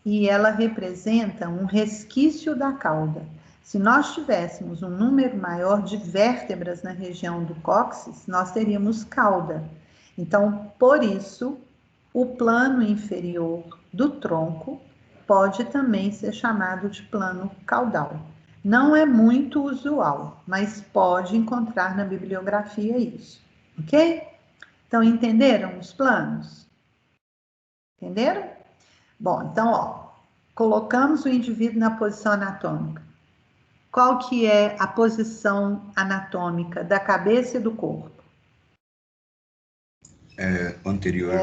E ela representa um resquício da cauda. Se nós tivéssemos um número maior de vértebras na região do cóccix, nós teríamos cauda. Então, por isso, o plano inferior do tronco pode também ser chamado de plano caudal. Não é muito usual, mas pode encontrar na bibliografia isso, ok? Então, entenderam os planos? Entenderam? Bom, então, ó, colocamos o indivíduo na posição anatômica. Qual que é a posição anatômica da cabeça e do corpo? Anterior.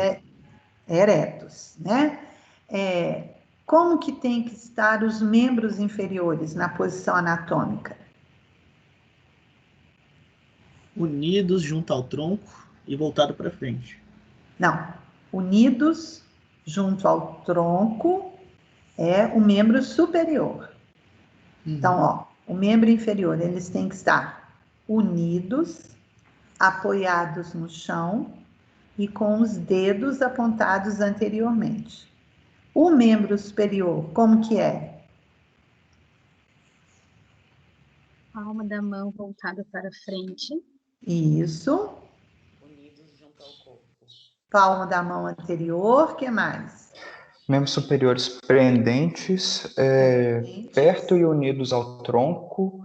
Eretos, né? Como que tem que estar os membros inferiores na posição anatômica? Unidos junto ao tronco e voltado para frente. Não, unidos junto ao tronco é o membro superior. Então, ó, o membro inferior, eles têm que estar unidos, apoiados no chão e com os dedos apontados anteriormente. O membro superior, como que é? Palma da mão voltada para frente. Isso. Unidos junto ao corpo. Palma da mão anterior, que mais? Membros superiores pendentes, perto e unidos ao tronco,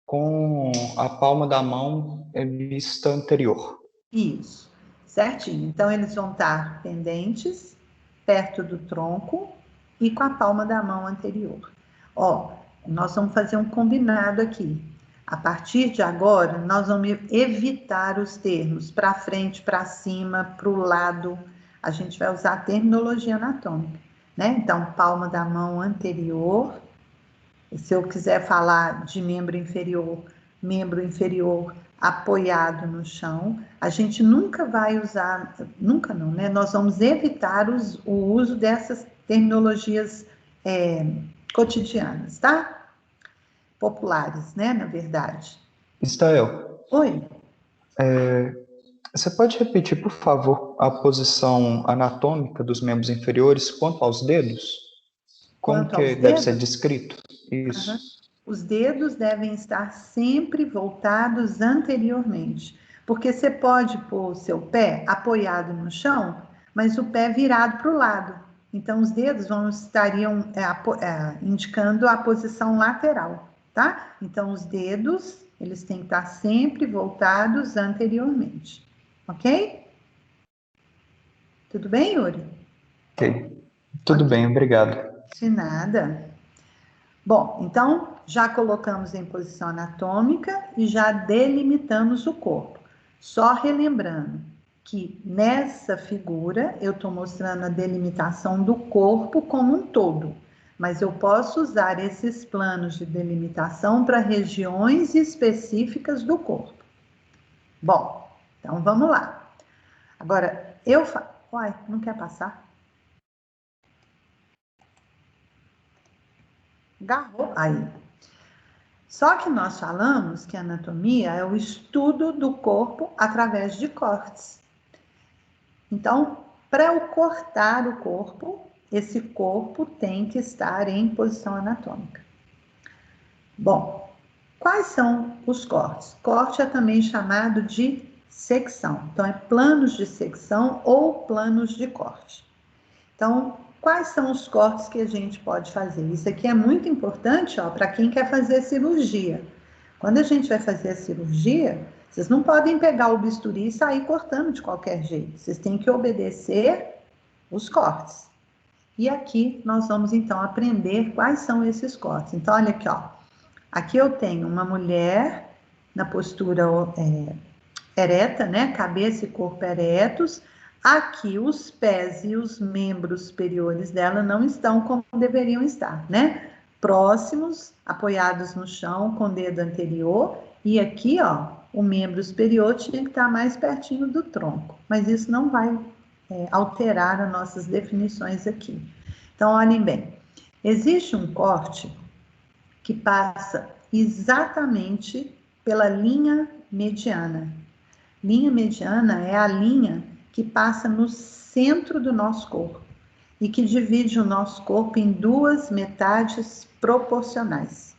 com a palma da mão vista anterior. Isso, certinho. Então, eles vão estar pendentes, perto do tronco e com a palma da mão anterior. Ó, nós vamos fazer um combinado aqui. A partir de agora, nós vamos evitar os termos para frente, para cima, para o lado. A gente vai usar a terminologia anatômica, né? Então, palma da mão anterior. Se eu quiser falar de membro inferior apoiado no chão, a gente nunca vai usar, nunca não, né? Nós vamos evitar o uso dessas terminologias cotidianas, tá? Populares, né, na verdade. Estael, Oi. Você pode repetir, por favor, a posição anatômica dos membros inferiores quanto aos dedos? Como Quanto que aos deve ser dedos? descrito? Isso. Uhum. Os dedos devem estar sempre voltados anteriormente, porque você pode pôr o seu pé apoiado no chão, mas o pé virado para o lado. Então, os dedos estariam indicando a posição lateral, tá? Então, os dedos, eles têm que estar sempre voltados anteriormente, ok? Tudo bem, Yuri? Ok. Tudo bem, obrigado. De nada. Bom, então, já colocamos em posição anatômica e já delimitamos o corpo. Só relembrando que nessa figura eu estou mostrando a delimitação do corpo como um todo, mas eu posso usar esses planos de delimitação para regiões específicas do corpo. Bom, então vamos lá. Agora, Uai, não quer passar? Agarrou. Aí. Só que nós falamos que a anatomia é o estudo do corpo através de cortes. Então, para eu cortar o corpo, esse corpo tem que estar em posição anatômica. Bom, quais são os cortes? Corte é também chamado de secção. Então, é planos de secção ou planos de corte. Então, quais são os cortes que a gente pode fazer? Isso aqui é muito importante, ó, para quem quer fazer cirurgia. Quando a gente vai fazer a cirurgia, vocês não podem pegar o bisturi e sair cortando de qualquer jeito. Vocês têm que obedecer os cortes. E aqui nós vamos, então, aprender quais são esses cortes. Então, olha aqui, ó. Aqui eu tenho uma mulher na postura ereta, né? Cabeça e corpo eretos. Aqui os pés e os membros superiores dela não estão como deveriam estar, né? Próximos, apoiados no chão com o dedo anterior. E aqui, ó, o membro superior tinha que estar mais pertinho do tronco. Mas isso não vai alterar as nossas definições aqui. Então, olhem bem. Existe um corte que passa exatamente pela linha mediana. Linha mediana é a linha que passa no centro do nosso corpo e que divide o nosso corpo em duas metades proporcionais.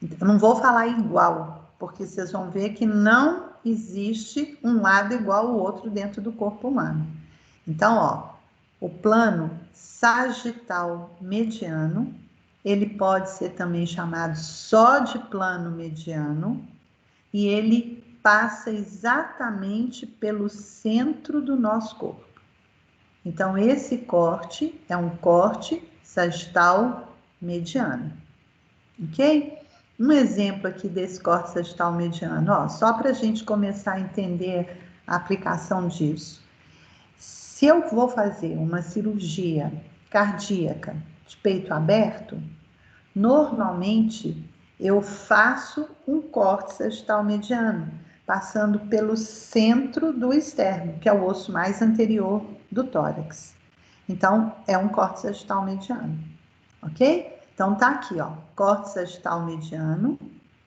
Eu não vou falar igual, porque vocês vão ver que não existe um lado igual ao outro dentro do corpo humano. Então, ó, o plano sagital mediano, ele pode ser também chamado só de plano mediano, e ele passa exatamente pelo centro do nosso corpo. Então, esse corte é um corte sagital mediano, ok? Um exemplo aqui desse corte sagital mediano, ó, só para a gente começar a entender a aplicação disso. Se eu vou fazer uma cirurgia cardíaca de peito aberto, normalmente eu faço um corte sagital mediano, passando pelo centro do externo, que é o osso mais anterior do tórax. Então, é um corte sagital mediano, ok? Então, tá aqui, ó, corte sagital mediano,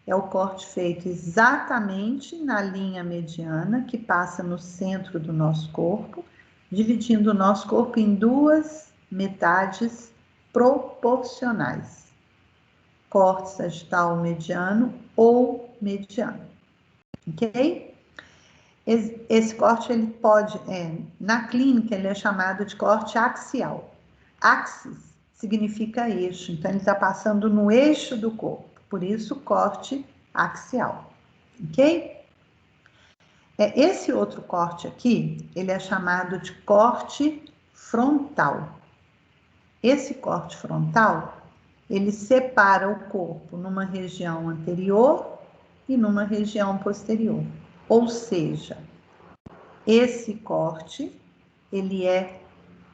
é o corte feito exatamente na linha mediana, que passa no centro do nosso corpo, dividindo o nosso corpo em duas metades proporcionais. Corte sagital mediano ou mediano, ok? Esse corte, ele pode, na clínica, ele é chamado de corte axial. Axis significa eixo, então ele está passando no eixo do corpo, por isso corte axial, ok? Esse outro corte aqui, ele é chamado de corte frontal. Esse corte frontal, ele separa o corpo numa região anterior e numa região posterior. Ou seja, esse corte, ele é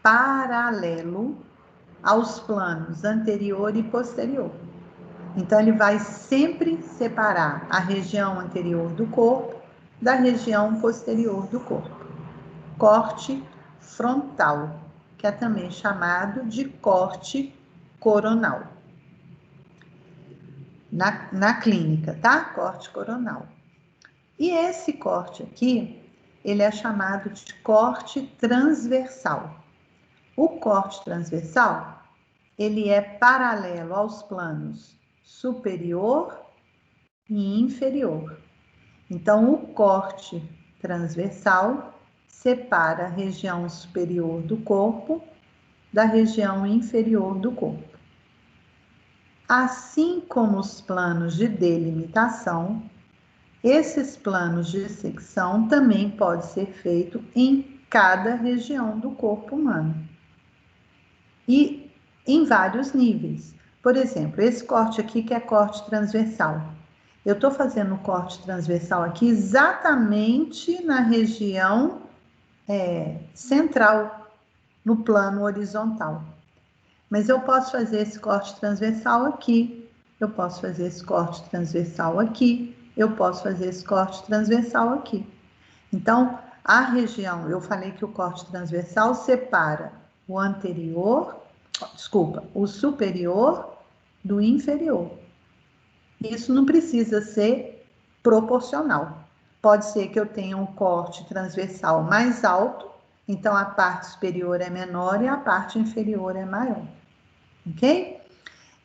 paralelo aos planos anterior e posterior. Então, ele vai sempre separar a região anterior do corpo da região posterior do corpo. Corte frontal, que é também chamado de corte coronal. Na clínica, tá? Corte coronal. E esse corte aqui, ele é chamado de corte transversal. O corte transversal, ele é paralelo aos planos superior e inferior. Então, o corte transversal separa a região superior do corpo da região inferior do corpo. Assim como os planos de delimitação, esses planos de secção também podem ser feitos em cada região do corpo humano. E em vários níveis. Por exemplo, esse corte aqui que é corte transversal. Eu estou fazendo o corte transversal aqui exatamente na região central, no plano horizontal. Mas eu posso fazer esse corte transversal aqui, eu posso fazer esse corte transversal aqui, eu posso fazer esse corte transversal aqui. Então, a região, eu falei que o corte transversal separa o anterior, o superior do inferior. Isso não precisa ser proporcional. Pode ser que eu tenha um corte transversal mais alto, então a parte superior é menor e a parte inferior é maior. Ok?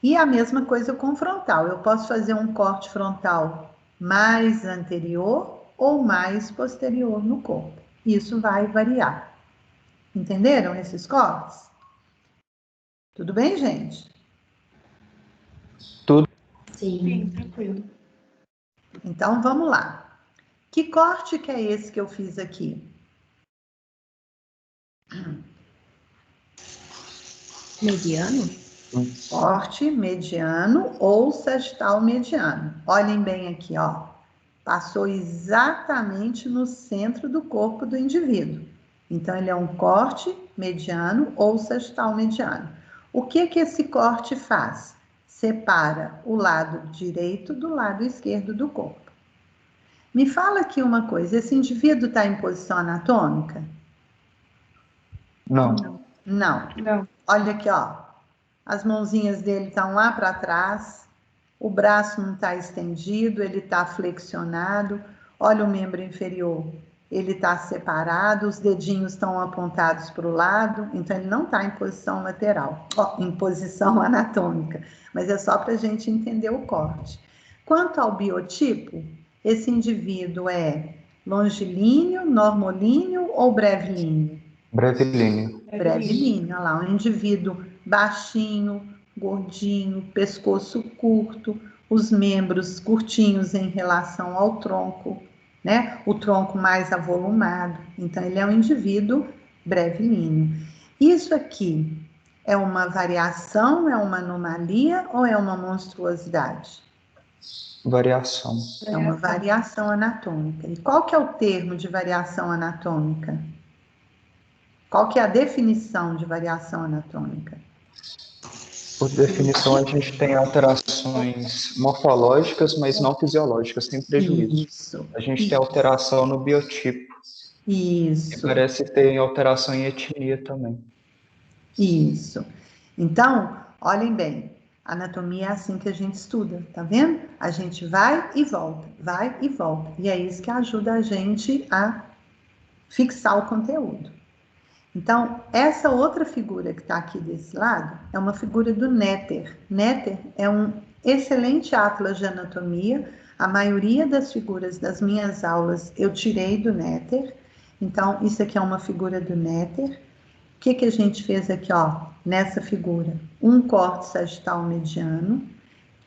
E a mesma coisa com frontal. Eu posso fazer um corte frontal mais anterior ou mais posterior no corpo. Isso vai variar. Entenderam esses cortes? Tudo bem, gente? Tudo. Sim, tranquilo. Então, vamos lá. Que corte que é esse que eu fiz aqui? Mediano? Corte mediano ou sagital mediano. Olhem bem aqui, ó. Passou exatamente no centro do corpo do indivíduo. Então, ele é um corte mediano ou sagital mediano. O que esse corte faz? Separa o lado direito do lado esquerdo do corpo. Me fala aqui uma coisa, esse indivíduo está em posição anatômica? Não. Não. Não. Olha aqui, ó. As mãozinhas dele estão lá para trás, o braço não está estendido, ele está flexionado. Olha o membro inferior, ele está separado, os dedinhos estão apontados para o lado, então ele não está em posição lateral, em posição anatômica, mas é só para a gente entender o corte. Quanto ao biotipo, esse indivíduo é longilíneo, normolíneo ou brevilíneo? Brevilíneo. Brevilíneo, olha lá, um indivíduo baixinho, gordinho, pescoço curto, os membros curtinhos em relação ao tronco, né? O tronco mais avolumado. Então, ele é um indivíduo brevilíneo. Isso aqui é uma variação, é uma anomalia ou é uma monstruosidade? Variação. É uma variação anatômica. E qual que é o termo de variação anatômica? Qual que é a definição de variação anatômica? Por definição, a gente tem alterações morfológicas, mas não fisiológicas, sem prejuízo. Isso. A gente tem alteração no biotipo. Isso. E parece ter alteração em etnia também. Isso. Então, olhem bem, anatomia é assim que a gente estuda, tá vendo? A gente vai e volta, vai e volta. E é isso que ajuda a gente a fixar o conteúdo. Então, essa outra figura que está aqui desse lado é uma figura do Netter. Netter é um excelente atlas de anatomia. A maioria das figuras das minhas aulas eu tirei do Netter. Então, isso aqui é uma figura do Netter. O que a gente fez aqui, ó, nessa figura? Um corte sagital mediano.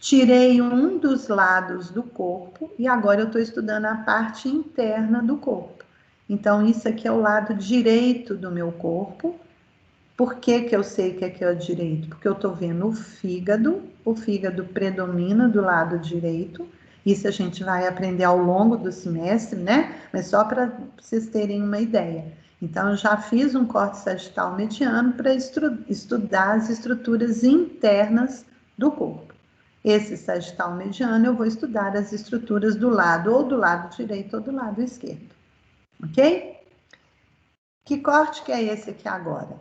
tirei um dos lados do corpo e agora eu estou estudando a parte interna do corpo. Então, isso aqui é o lado direito do meu corpo. Por que que eu sei que aqui é o direito? Porque eu estou vendo o fígado predomina do lado direito. Isso a gente vai aprender ao longo do semestre, né? Mas só para vocês terem uma ideia. Então, eu já fiz um corte sagital mediano para estudar as estruturas internas do corpo. Esse sagital mediano, eu vou estudar as estruturas do lado, ou do lado direito ou do lado esquerdo. Ok? Que corte que é esse aqui agora?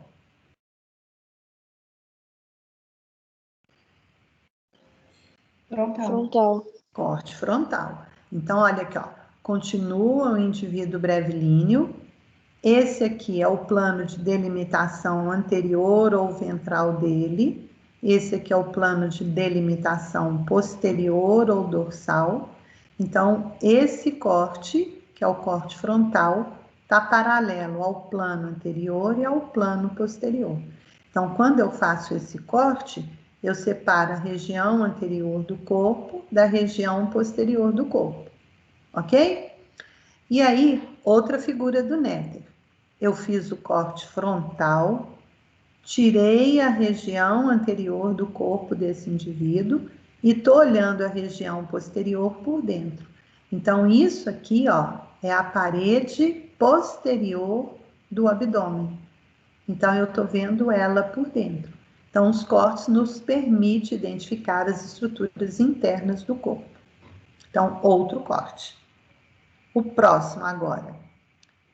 Frontal. Corte frontal. Então, olha aqui, ó. Continua o indivíduo brevilíneo. Esse aqui é o plano de delimitação anterior ou ventral dele. Esse aqui é o plano de delimitação posterior ou dorsal. Então, esse corte, que é o corte frontal, está paralelo ao plano anterior e ao plano posterior. Então, quando eu faço esse corte, eu separo a região anterior do corpo da região posterior do corpo, ok? E aí, outra figura do Néder. Eu fiz o corte frontal, tirei a região anterior do corpo desse indivíduo e estou olhando a região posterior por dentro. Então, isso aqui, ó, é a parede posterior do abdômen. Então, eu estou vendo ela por dentro. Então, os cortes nos permitem identificar as estruturas internas do corpo. Então, outro corte. O próximo agora.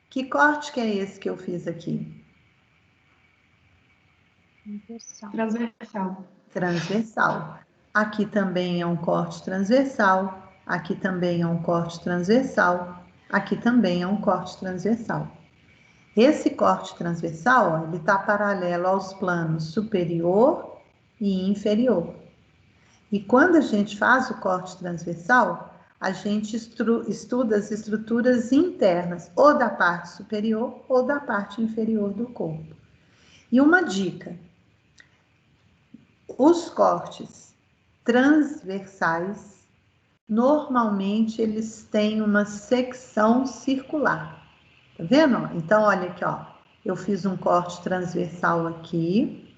Que corte que é esse que eu fiz aqui? Transversal. Transversal. Aqui também é um corte transversal. Aqui também é um corte transversal. Aqui também é um corte transversal. Esse corte transversal, ó, ele está paralelo aos planos superior e inferior. E quando a gente faz o corte transversal, a gente estuda as estruturas internas, ou da parte superior ou da parte inferior do corpo. E uma dica: os cortes transversais, normalmente eles têm uma secção circular. Tá vendo? Então, olha aqui, ó. Eu fiz um corte transversal aqui,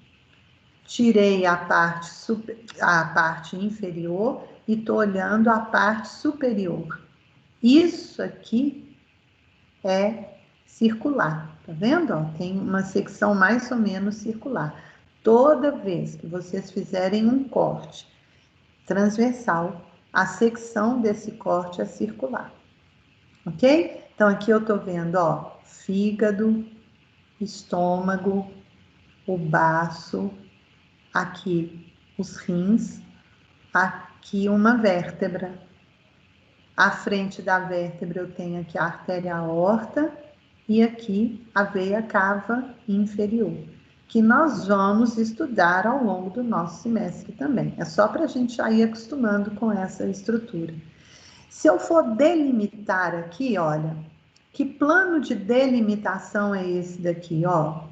tirei a parte inferior e estou olhando a parte superior. Isso aqui é circular, tá vendo? Ó, tem uma secção mais ou menos circular. Toda vez que vocês fizerem um corte transversal, a secção desse corte é circular, ok? Então, aqui eu tô vendo, ó, fígado, estômago, o baço, aqui os rins, aqui uma vértebra. À frente da vértebra eu tenho aqui a artéria aorta e aqui a veia cava inferior, que nós vamos estudar ao longo do nosso semestre também. É só para a gente já ir acostumando com essa estrutura. Se eu for delimitar aqui, olha, que plano de delimitação é esse daqui, ó?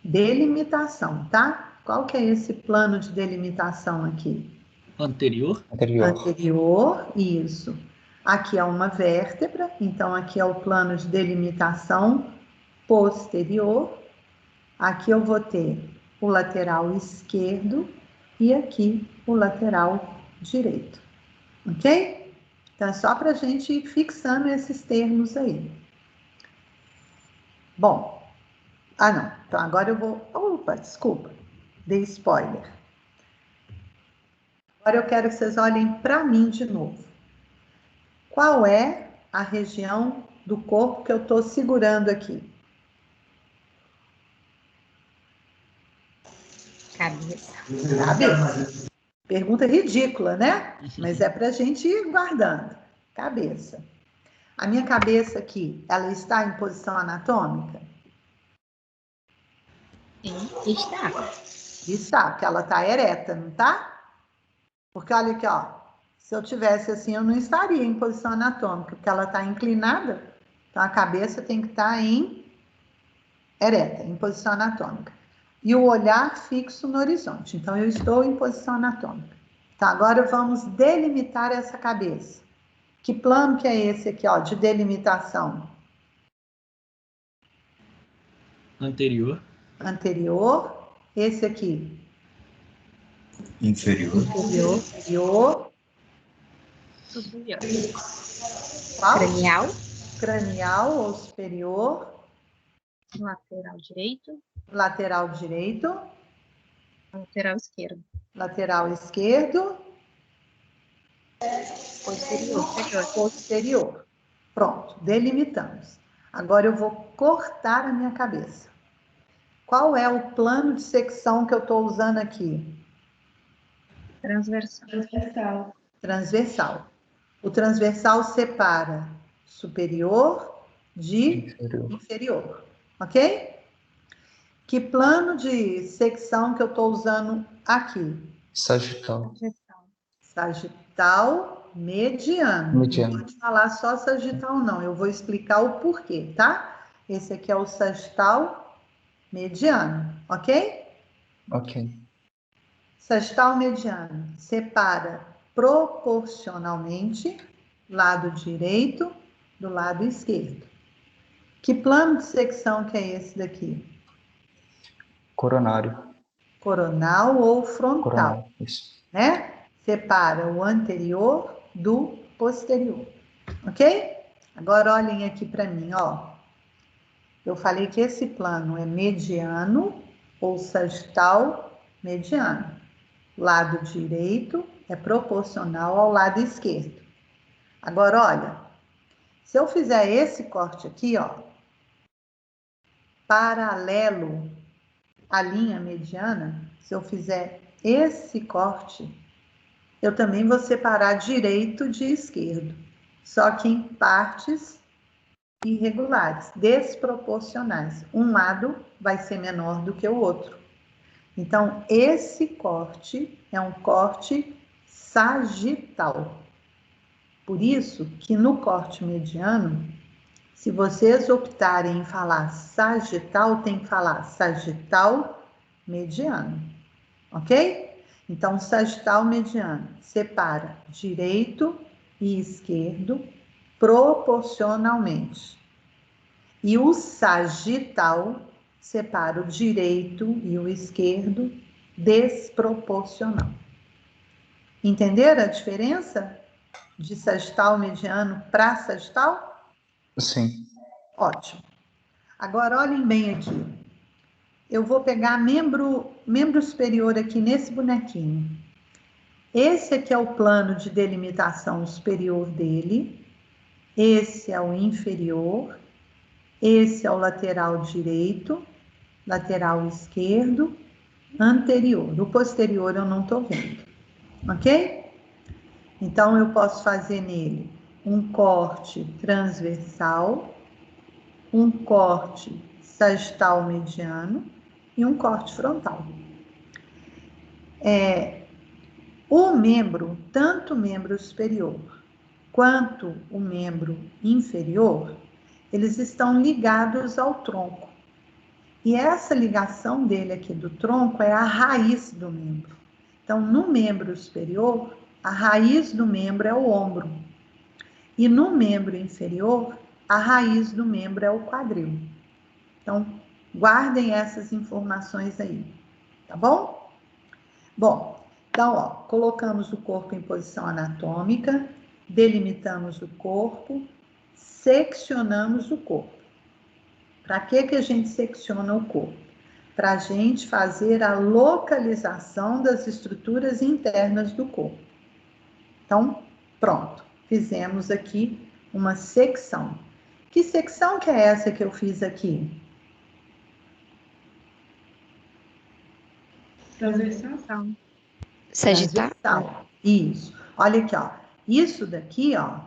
Delimitação, tá? Qual que é esse plano de delimitação aqui? Anterior? Anterior, isso. Aqui é uma vértebra, então aqui é o plano de delimitação posterior. Aqui eu vou ter o lateral esquerdo e aqui o lateral direito, ok? Então, é só para a gente ir fixando esses termos aí. Bom, não. Então, agora eu vou... Opa, desculpa, dei spoiler. Agora eu quero que vocês olhem para mim de novo. Qual é a região do corpo que eu estou segurando aqui? Cabeça. Cabeça. Pergunta ridícula, né? Mas é para a gente ir guardando. Cabeça. A minha cabeça aqui, ela está em posição anatômica? Sim, está. Está, porque ela está ereta, não está? Porque olha aqui, ó. Se eu tivesse assim, eu não estaria em posição anatômica, porque ela está inclinada. Então, a cabeça tem que estar em ereta, em posição anatômica. E o olhar fixo no horizonte. Então, eu estou em posição anatômica. Então, agora vamos delimitar essa cabeça. Que plano que é esse aqui, ó, de delimitação? Anterior. Anterior. Esse aqui? Inferior. Inferior. Superior. Qual? Cranial. Cranial ou superior. Lateral direito. Lateral direito. Lateral esquerdo. Lateral esquerdo. Posterior. Pronto, delimitamos. Agora eu vou cortar a minha cabeça. Qual é o plano de secção que eu estou usando aqui? Transversal. Transversal. O transversal separa superior de inferior. Ok? Que plano de secção que eu estou usando aqui? Sagital. Sagital mediano. Mediano. Não pode falar só sagital, não. Eu vou explicar o porquê, tá? Esse aqui é o sagital mediano, ok? Ok. Sagital mediano separa proporcionalmente lado direito do lado esquerdo. Que plano de secção que é esse daqui? Coronário. Coronal ou frontal? Coronal, isso. Né? Separa o anterior do posterior, ok? Agora olhem aqui para mim, ó. Eu falei que esse plano é mediano ou sagital mediano. Lado direito é proporcional ao lado esquerdo. Agora, olha, se eu fizer esse corte aqui, ó, paralelo à linha mediana, se eu fizer esse corte, eu também vou separar direito de esquerdo, só que em partes irregulares, desproporcionais. Um lado vai ser menor do que o outro. Então, esse corte é um corte sagital. Por isso que no corte mediano, se vocês optarem em falar sagital, tem que falar sagital mediano, ok? Então, sagital mediano separa direito e esquerdo proporcionalmente. E o sagital separa o direito e o esquerdo desproporcional. Entenderam a diferença de sagital mediano para sagital? Sim. Ótimo. Agora, olhem bem aqui. Eu vou pegar membro superior aqui nesse bonequinho. Esse aqui é o plano de delimitação superior dele. Esse é o inferior. Esse é o lateral direito, lateral esquerdo, anterior. O posterior eu não estou vendo, ok? Então, eu posso fazer nele um corte transversal, um corte sagital mediano e um corte frontal. O membro, tanto o membro superior quanto o membro inferior, eles estão ligados ao tronco. E essa ligação dele aqui do tronco é a raiz do membro. Então, no membro superior, a raiz do membro é o ombro. E no membro inferior, a raiz do membro é o quadril. Então, guardem essas informações aí, tá bom? Bom, então, ó, colocamos o corpo em posição anatômica, delimitamos o corpo, seccionamos o corpo. Para que a gente secciona o corpo? Para a gente fazer a localização das estruturas internas do corpo. Então, pronto. Fizemos aqui uma secção. Que secção que é essa que eu fiz aqui? Transversal. Sagital. Isso. Olha aqui, ó. Isso daqui, ó,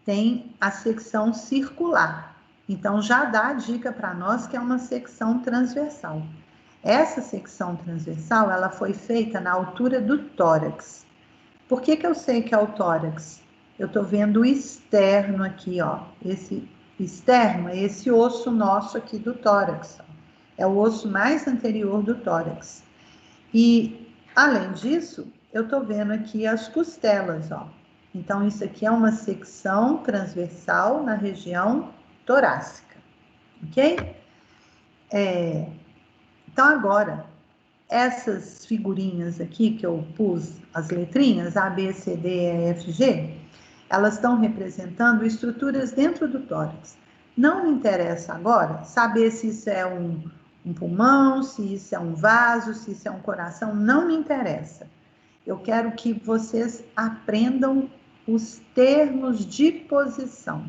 tem a secção circular. Então, já dá a dica para nós que é uma secção transversal. Essa secção transversal, ela foi feita na altura do tórax. Por que eu sei que é o tórax? Eu estou vendo o externo aqui, ó. Esse externo é esse osso nosso aqui do tórax. É o osso mais anterior do tórax. E, além disso, eu estou vendo aqui as costelas, ó. Então, isso aqui é uma secção transversal na região torácica, ok? Então, agora, essas figurinhas aqui que eu pus, as letrinhas A, B, C, D, E, F, G, elas estão representando estruturas dentro do tórax. Não me interessa agora saber se isso é um pulmão, se isso é um vaso, se isso é um coração, não me interessa. Eu quero que vocês aprendam os termos de posição.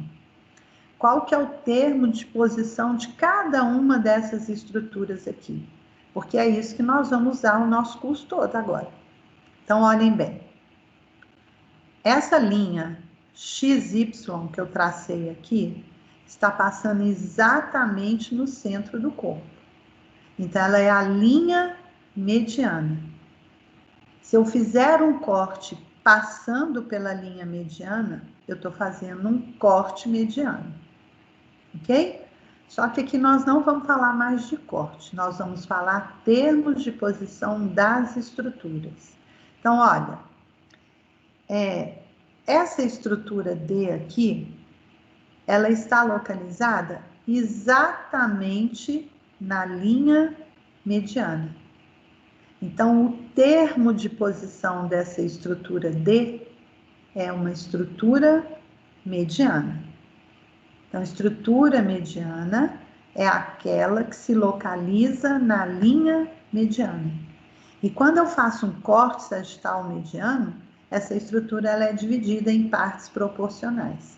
Qual que é o termo de posição de cada uma dessas estruturas aqui? Porque é isso que nós vamos usar o nosso curso todo agora. Então, olhem bem. Essa linha XY que eu tracei aqui está passando exatamente no centro do corpo. Então, ela é a linha mediana. Se eu fizer um corte passando pela linha mediana, eu estou fazendo um corte mediano. Ok? Só que aqui nós não vamos falar mais de corte, nós vamos falar termos de posição das estruturas. Então, olha, essa estrutura D aqui, ela está localizada exatamente na linha mediana. Então, o termo de posição dessa estrutura D é uma estrutura mediana. Então, estrutura mediana é aquela que se localiza na linha mediana. E quando eu faço um corte sagital mediano, essa estrutura ela é dividida em partes proporcionais.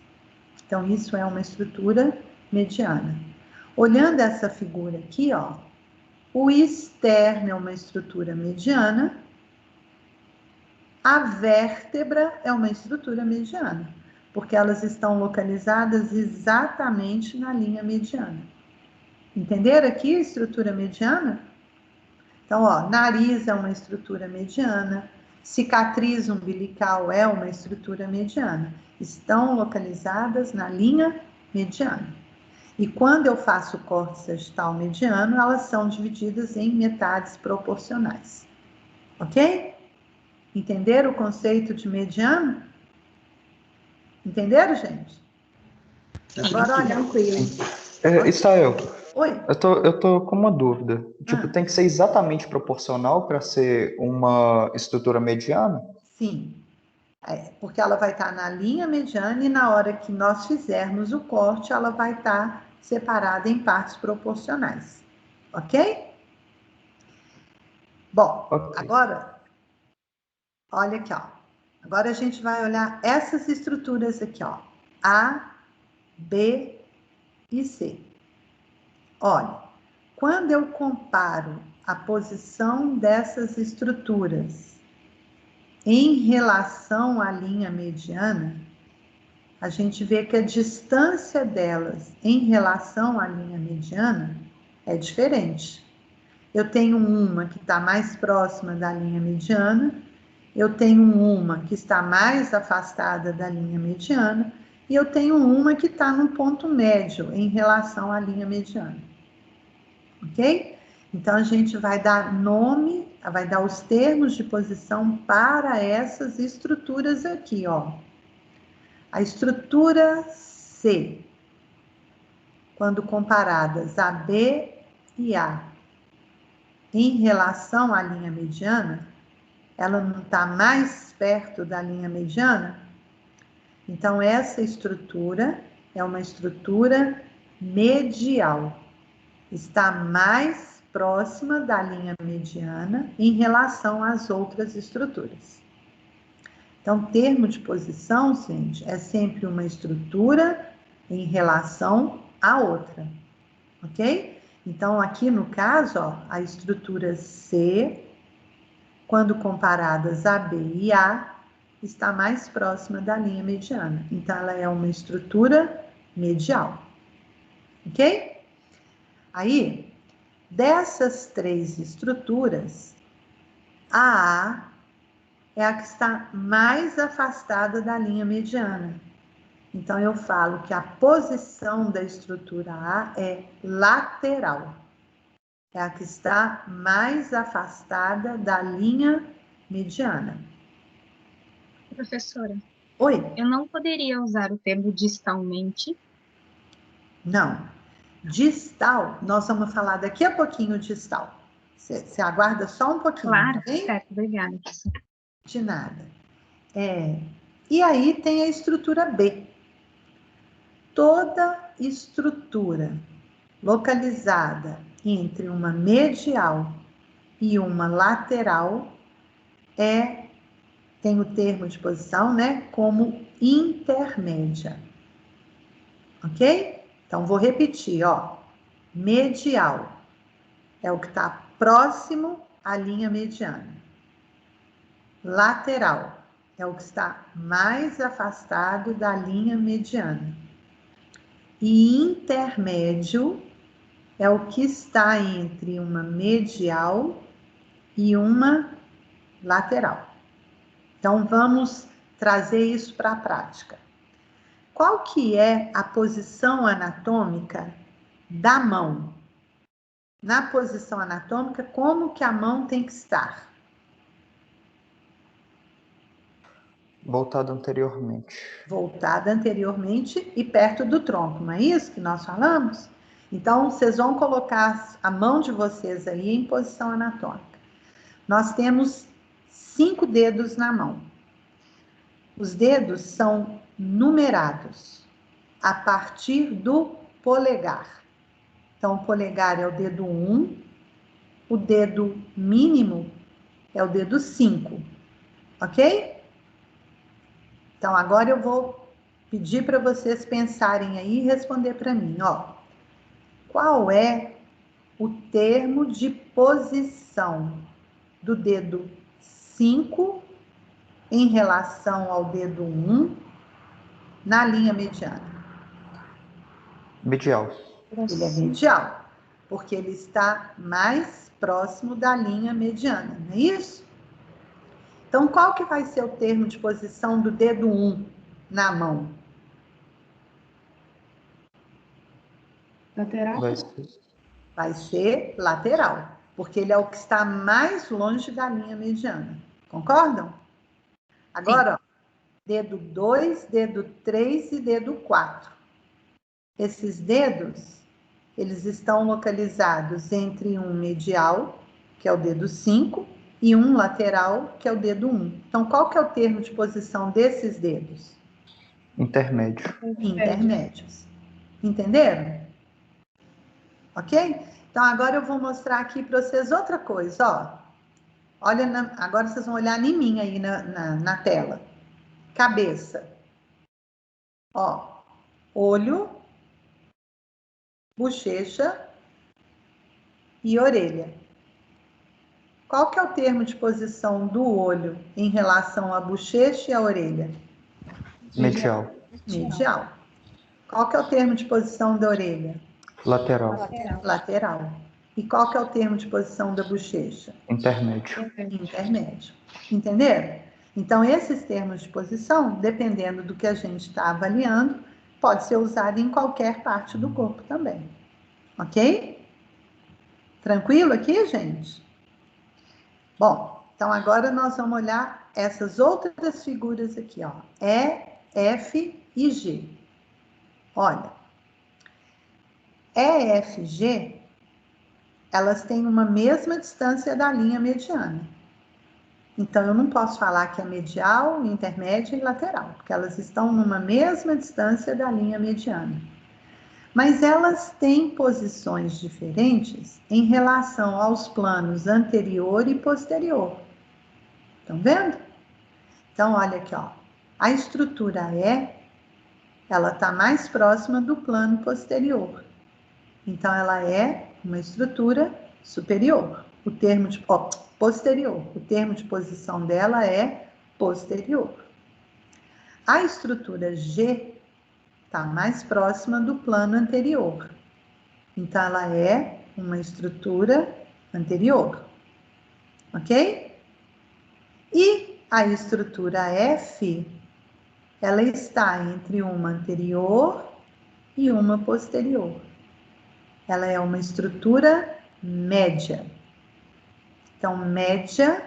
Então, isso é uma estrutura mediana. Olhando essa figura aqui, ó, o externo é uma estrutura mediana, a vértebra é uma estrutura mediana, porque elas estão localizadas exatamente na linha mediana. Entenderam aqui a estrutura mediana? Então, ó, nariz é uma estrutura mediana, cicatriz umbilical é uma estrutura mediana. Estão localizadas na linha mediana. E quando eu faço o corte sagital mediano, elas são divididas em metades proporcionais. Ok? Entenderam o conceito de mediano? Entenderam, gente? Agora, olha. Israel, Oi. eu tô com uma dúvida. Tipo, tem que ser exatamente proporcional para ser uma estrutura mediana? Sim. Porque ela vai estar na linha mediana e na hora que nós fizermos o corte, ela vai estar separada em partes proporcionais. Ok? Bom, okay. Agora, olha aqui, ó. Agora a gente vai olhar essas estruturas aqui, ó. A, B e C. Olha, quando eu comparo a posição dessas estruturas em relação à linha mediana, a gente vê que a distância delas em relação à linha mediana é diferente. Eu tenho uma que está mais próxima da linha mediana, eu tenho uma que está mais afastada da linha mediana, e eu tenho uma que está num ponto médio em relação à linha mediana. Ok? Então, a gente vai dar nome, vai dar os termos de posição para essas estruturas aqui, ó. A estrutura C, quando comparadas a B e A em relação à linha mediana, ela não está mais perto da linha mediana? Então, essa estrutura é uma estrutura medial. Está mais próxima da linha mediana em relação às outras estruturas. Então, termo de posição, gente, é sempre uma estrutura em relação à outra, ok? Então, aqui no caso, ó, a estrutura C, quando comparadas a B e A, está mais próxima da linha mediana. Então, ela é uma estrutura medial, ok? Aí, dessas três estruturas, a A é a que está mais afastada da linha mediana. Então, eu falo que a posição da estrutura A é lateral. É a que está mais afastada da linha mediana. Professora, Oi? eu não poderia usar o termo distalmente? Não. Distal, nós vamos falar daqui a pouquinho distal. Você aguarda só um pouquinho, Claro, ok? certo, obrigada, professora. De nada. E aí tem a estrutura B. Toda estrutura localizada entre uma medial e uma lateral tem o termo de posição, né, como intermédia. Ok? Então, vou repetir, ó. Medial é o que está próximo à linha mediana. Lateral é o que está mais afastado da linha mediana. E intermédio é o que está entre uma medial e uma lateral. Então, vamos trazer isso para a prática. Qual que é a posição anatômica da mão? Na posição anatômica, como que a mão tem que estar? Voltado anteriormente. Voltada anteriormente e perto do tronco, não é isso que nós falamos? Então, vocês vão colocar a mão de vocês aí em posição anatômica. Nós temos 5 dedos na mão. Os dedos são numerados a partir do polegar. Então, o polegar é o dedo 1, o dedo mínimo é o dedo 5, ok? Então, agora eu vou pedir para vocês pensarem aí e responder para mim, ó. Qual é o termo de posição do dedo 5 em relação ao dedo 1 na linha mediana? Medial. Ele é medial, porque ele está mais próximo da linha mediana, não é isso? Então, qual que vai ser o termo de posição do dedo 1 na mão? Lateral? Vai ser lateral, porque ele é o que está mais longe da linha mediana. Concordam? Agora, ó, dedo 2, dedo 3 e dedo 4. Esses dedos, eles estão localizados entre um medial, que é o dedo 5, e um lateral, que é o dedo 1. Então, qual que é o termo de posição desses dedos? Intermédio. Intermédios. Entenderam? Ok? Então, agora eu vou mostrar aqui para vocês outra coisa, ó. Olha, agora vocês vão olhar em mim aí na tela. Cabeça. Ó, olho, bochecha e orelha. Qual que é o termo de posição do olho em relação à bochecha e à orelha? Medial. Medial. Qual que é o termo de posição da orelha? Lateral. Lateral. E qual que é o termo de posição da bochecha? Intermédio. Intermédio. Entenderam? Então, esses termos de posição, dependendo do que a gente está avaliando, pode ser usado em qualquer parte do corpo também. Ok? Tranquilo aqui, gente? Bom, então agora nós vamos olhar essas outras figuras aqui, ó. E, F e G. Olha, E, F, G, elas têm uma mesma distância da linha mediana. Então, eu não posso falar que é medial, intermédia e lateral, porque elas estão numa mesma distância da linha mediana. Mas elas têm posições diferentes em relação aos planos anterior e posterior. Estão vendo? Então, olha aqui, ó. A estrutura E, ela está mais próxima do plano posterior. Então, ela é uma estrutura superior. O termo de posterior. O termo de posição dela é posterior. A estrutura G está mais próxima do plano anterior. Então, ela é uma estrutura anterior. Ok? E a estrutura F, ela está entre uma anterior e uma posterior. Ela é uma estrutura média. Então, média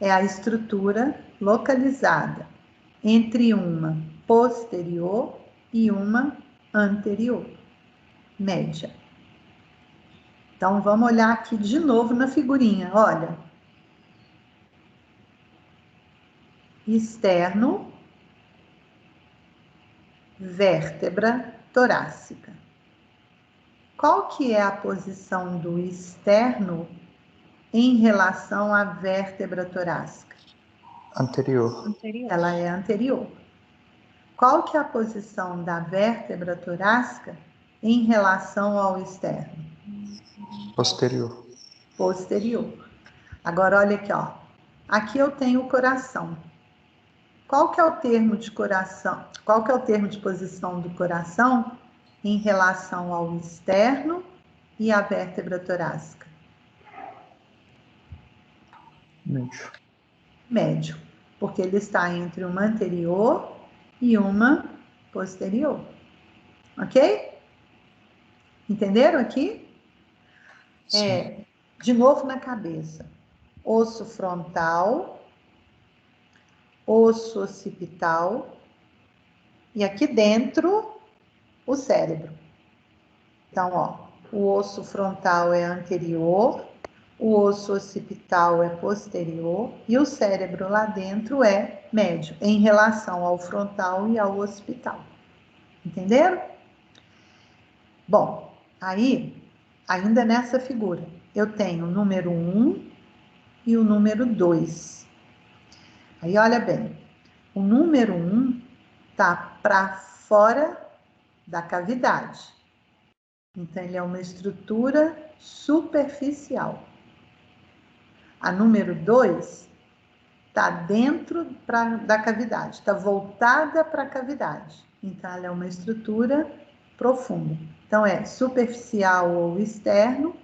é a estrutura localizada entre uma posterior e uma anterior. Média. Então, vamos olhar aqui de novo na figurinha, olha. Externo, vértebra torácica. Qual que é a posição do externo em relação à vértebra torácica? Anterior. Ela é anterior. Qual que é a posição da vértebra torácica em relação ao externo? Posterior. Posterior. Agora, olha aqui, ó. Aqui eu tenho o coração. Qual que é o termo de coração? Qual que é o termo de posição do coração em relação ao externo e à vértebra torácica? Médio. Médio, porque ele está entre uma anterior e uma posterior. Ok? Entenderam aqui? Sim. De novo na cabeça. Osso frontal, osso occipital e aqui dentro o cérebro. Então, ó, o osso frontal é anterior, o osso occipital é posterior e o cérebro lá dentro é médio, em relação ao frontal e ao occipital. Entenderam? Bom, aí, ainda nessa figura, eu tenho o número 1 e o número 2. Aí, olha bem, o número 1 está para fora da cavidade. Então, ele é uma estrutura superficial. A número 2 está dentro da cavidade, está voltada para a cavidade. Então, ela é uma estrutura profunda. Então, é superficial ou externo,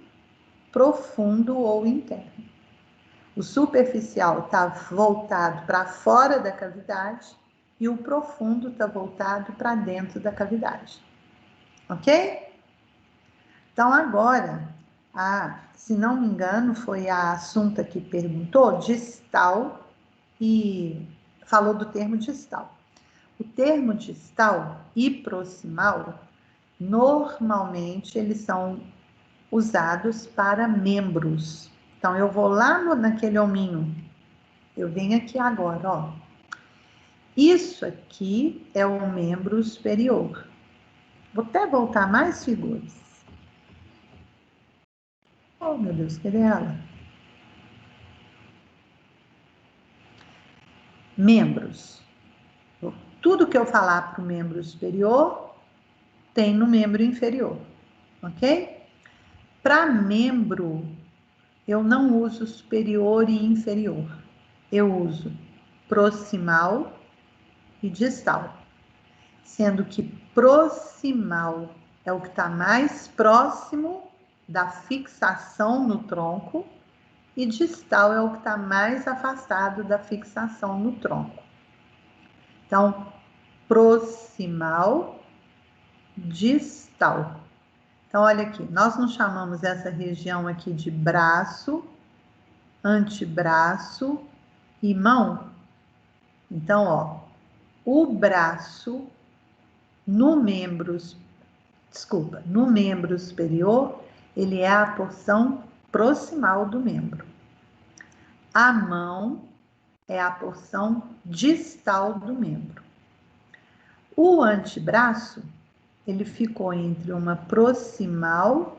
profundo ou interno. O superficial está voltado para fora da cavidade e o profundo está voltado para dentro da cavidade. Ok? Então, agora, se não me engano, foi a Assunta que perguntou, distal, e falou do termo distal. O termo distal e proximal, normalmente, eles são usados para membros. Então, eu vou lá naquele hominho, eu venho aqui agora, ó. Isso aqui é o membro superior. Vou até voltar mais figuras. Oh, meu Deus, cadê ela? Membros. Tudo que eu falar para o membro superior, tem no membro inferior, ok? Para membro, eu não uso superior e inferior. Eu uso proximal e distal. Sendo que proximal é o que está mais próximo da fixação no tronco e distal é o que está mais afastado da fixação no tronco. Então, proximal, distal. Então, olha aqui, nós não chamamos essa região aqui de braço, antebraço e mão. Então, ó, o braço no membro superior, ele é a porção proximal do membro. A mão é a porção distal do membro. O antebraço, ele ficou entre uma proximal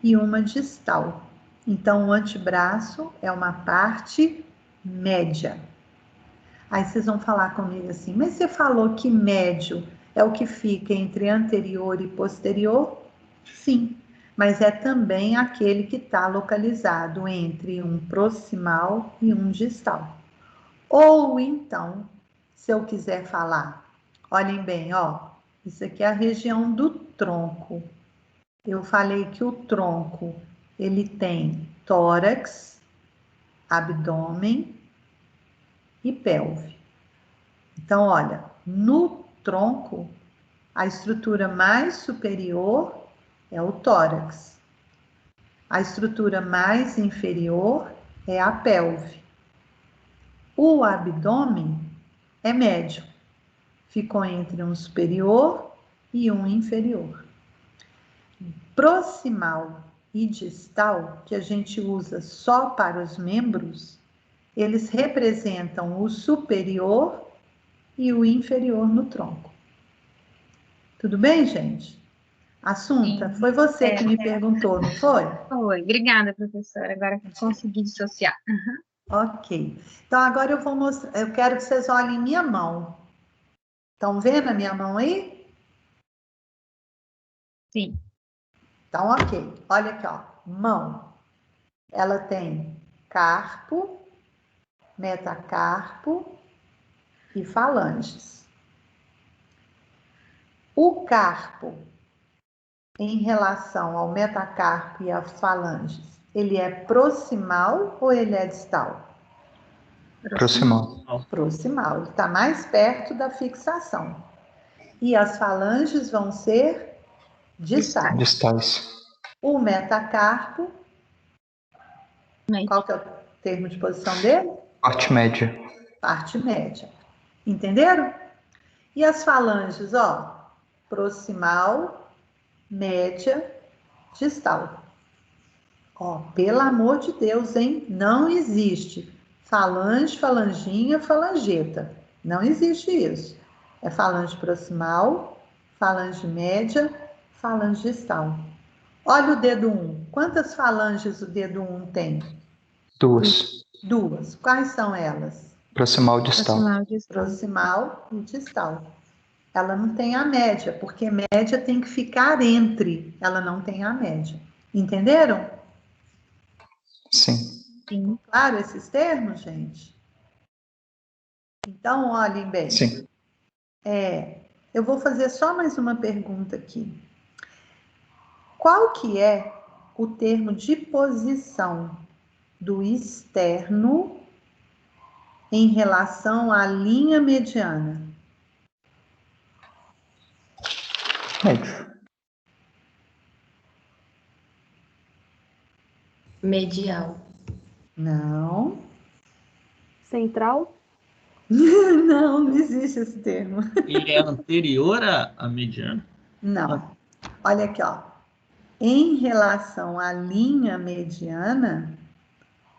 e uma distal. Então, o antebraço é uma parte média. Aí vocês vão falar comigo assim, mas você falou que médio é o que fica entre anterior e posterior? Sim, mas é também aquele que está localizado entre um proximal e um distal. Ou então, se eu quiser falar, olhem bem, ó, isso aqui é a região do tronco. Eu falei que o tronco, ele tem tórax, abdômen e pelve. Então, olha, no tronco, a estrutura mais superior é o tórax. A estrutura mais inferior é a pelve. O abdômen é médio. Ficou entre um superior e um inferior. Proximal e distal, que a gente usa só para os membros, eles representam o superior e o inferior no tronco. Tudo bem, gente? Assunta, foi você que me perguntou, não foi? Foi. Obrigada, professora. Agora consegui dissociar. Ok. Então, agora eu vou mostrar, eu quero que vocês olhem minha mão. Estão vendo a minha mão aí? Sim. Então, ok. Olha aqui, ó. Mão. Ela tem carpo, metacarpo e falanges. O carpo, em relação ao metacarpo e às falanges, ele é proximal ou ele é distal? Proximal. Proximal. Ele está mais perto da fixação. E as falanges vão ser distais. Distais. O metacarpo, qual que é o termo de posição dele? Parte média. Parte média. Entenderam? E as falanges, ó, proximal, média, distal. Ó, pelo amor de Deus, hein? Não existe falange, falanginha, falangeta. Não existe isso. É falange proximal, falange média, falange distal. Olha o dedo 1. Quantas falanges o dedo 1 tem? 2. 2. Quais são elas? Proximal e distal. Proximal e distal. Ela não tem a média, porque média tem que ficar entre. Ela não tem a média. Entenderam? Sim. Sim. Claro esses termos, gente? Então, olhem bem. Sim. Eu vou fazer só mais uma pergunta aqui. Qual que é o termo de posição do externo em relação à linha mediana? Médio. Medial. Não. Central? Não existe esse termo. Ele é anterior à mediana? Não. Olha aqui, ó. Em relação à linha mediana,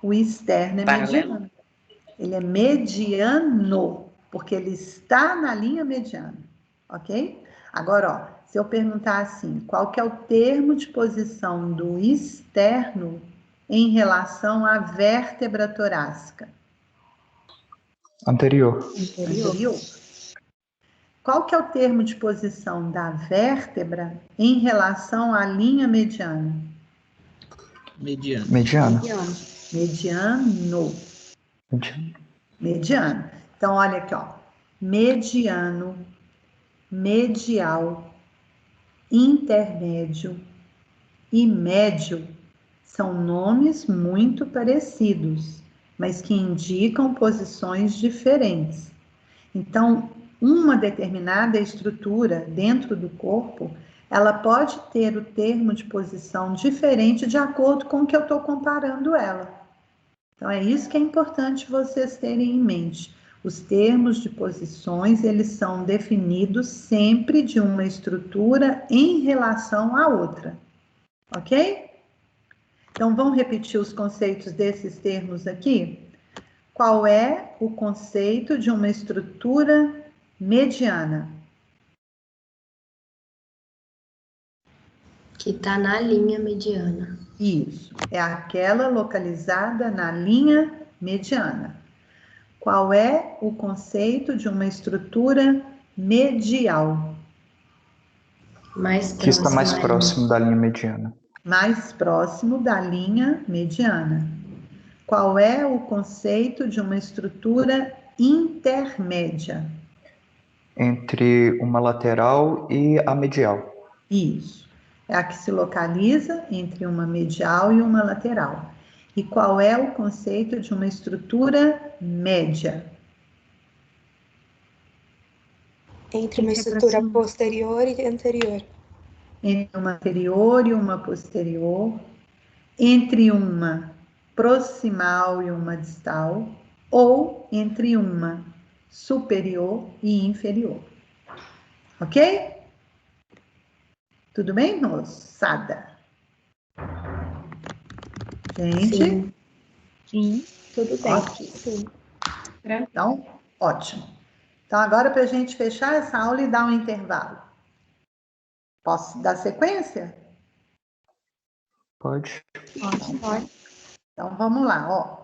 o externo é Paralelo. mediano. Ele é mediano, porque ele está na linha mediana, ok? Agora, ó, se eu perguntar assim, qual que é o termo de posição do externo em relação à vértebra torácica? Anterior. Anterior. Qual que é o termo de posição da vértebra em relação à linha mediana? Mediana. Mediana. Mediano. Mediana. Mediano. Então, olha aqui, ó. Mediano, medial, intermédio e médio são nomes muito parecidos, mas que indicam posições diferentes. Então, uma determinada estrutura dentro do corpo, ela pode ter o termo de posição diferente de acordo com o que eu estou comparando ela. Então, é isso que é importante vocês terem em mente. Os termos de posições, eles são definidos sempre de uma estrutura em relação à outra. Ok? Então, vamos repetir os conceitos desses termos aqui? Qual é o conceito de uma estrutura mediana? Que está na linha mediana. Isso, é aquela localizada na linha mediana. Qual é o conceito de uma estrutura medial? Que está mais próximo da linha mediana. Mais próximo da linha mediana. Qual é o conceito de uma estrutura intermédia? Entre uma lateral e a medial. Isso. É a que se localiza entre uma medial e uma lateral. E qual é o conceito de uma estrutura média? Entre uma estrutura posterior e anterior. Entre uma anterior e uma posterior. Entre uma proximal e uma distal. Ou entre uma superior e inferior. Ok? Tudo bem, moçada? Gente? Sim. Sim. Tudo bem. Ok. Sim. Então, ótimo. Então, agora, para a gente fechar essa aula e dar um intervalo. Posso dar sequência? Pode. Pode. Então, vamos lá, ó.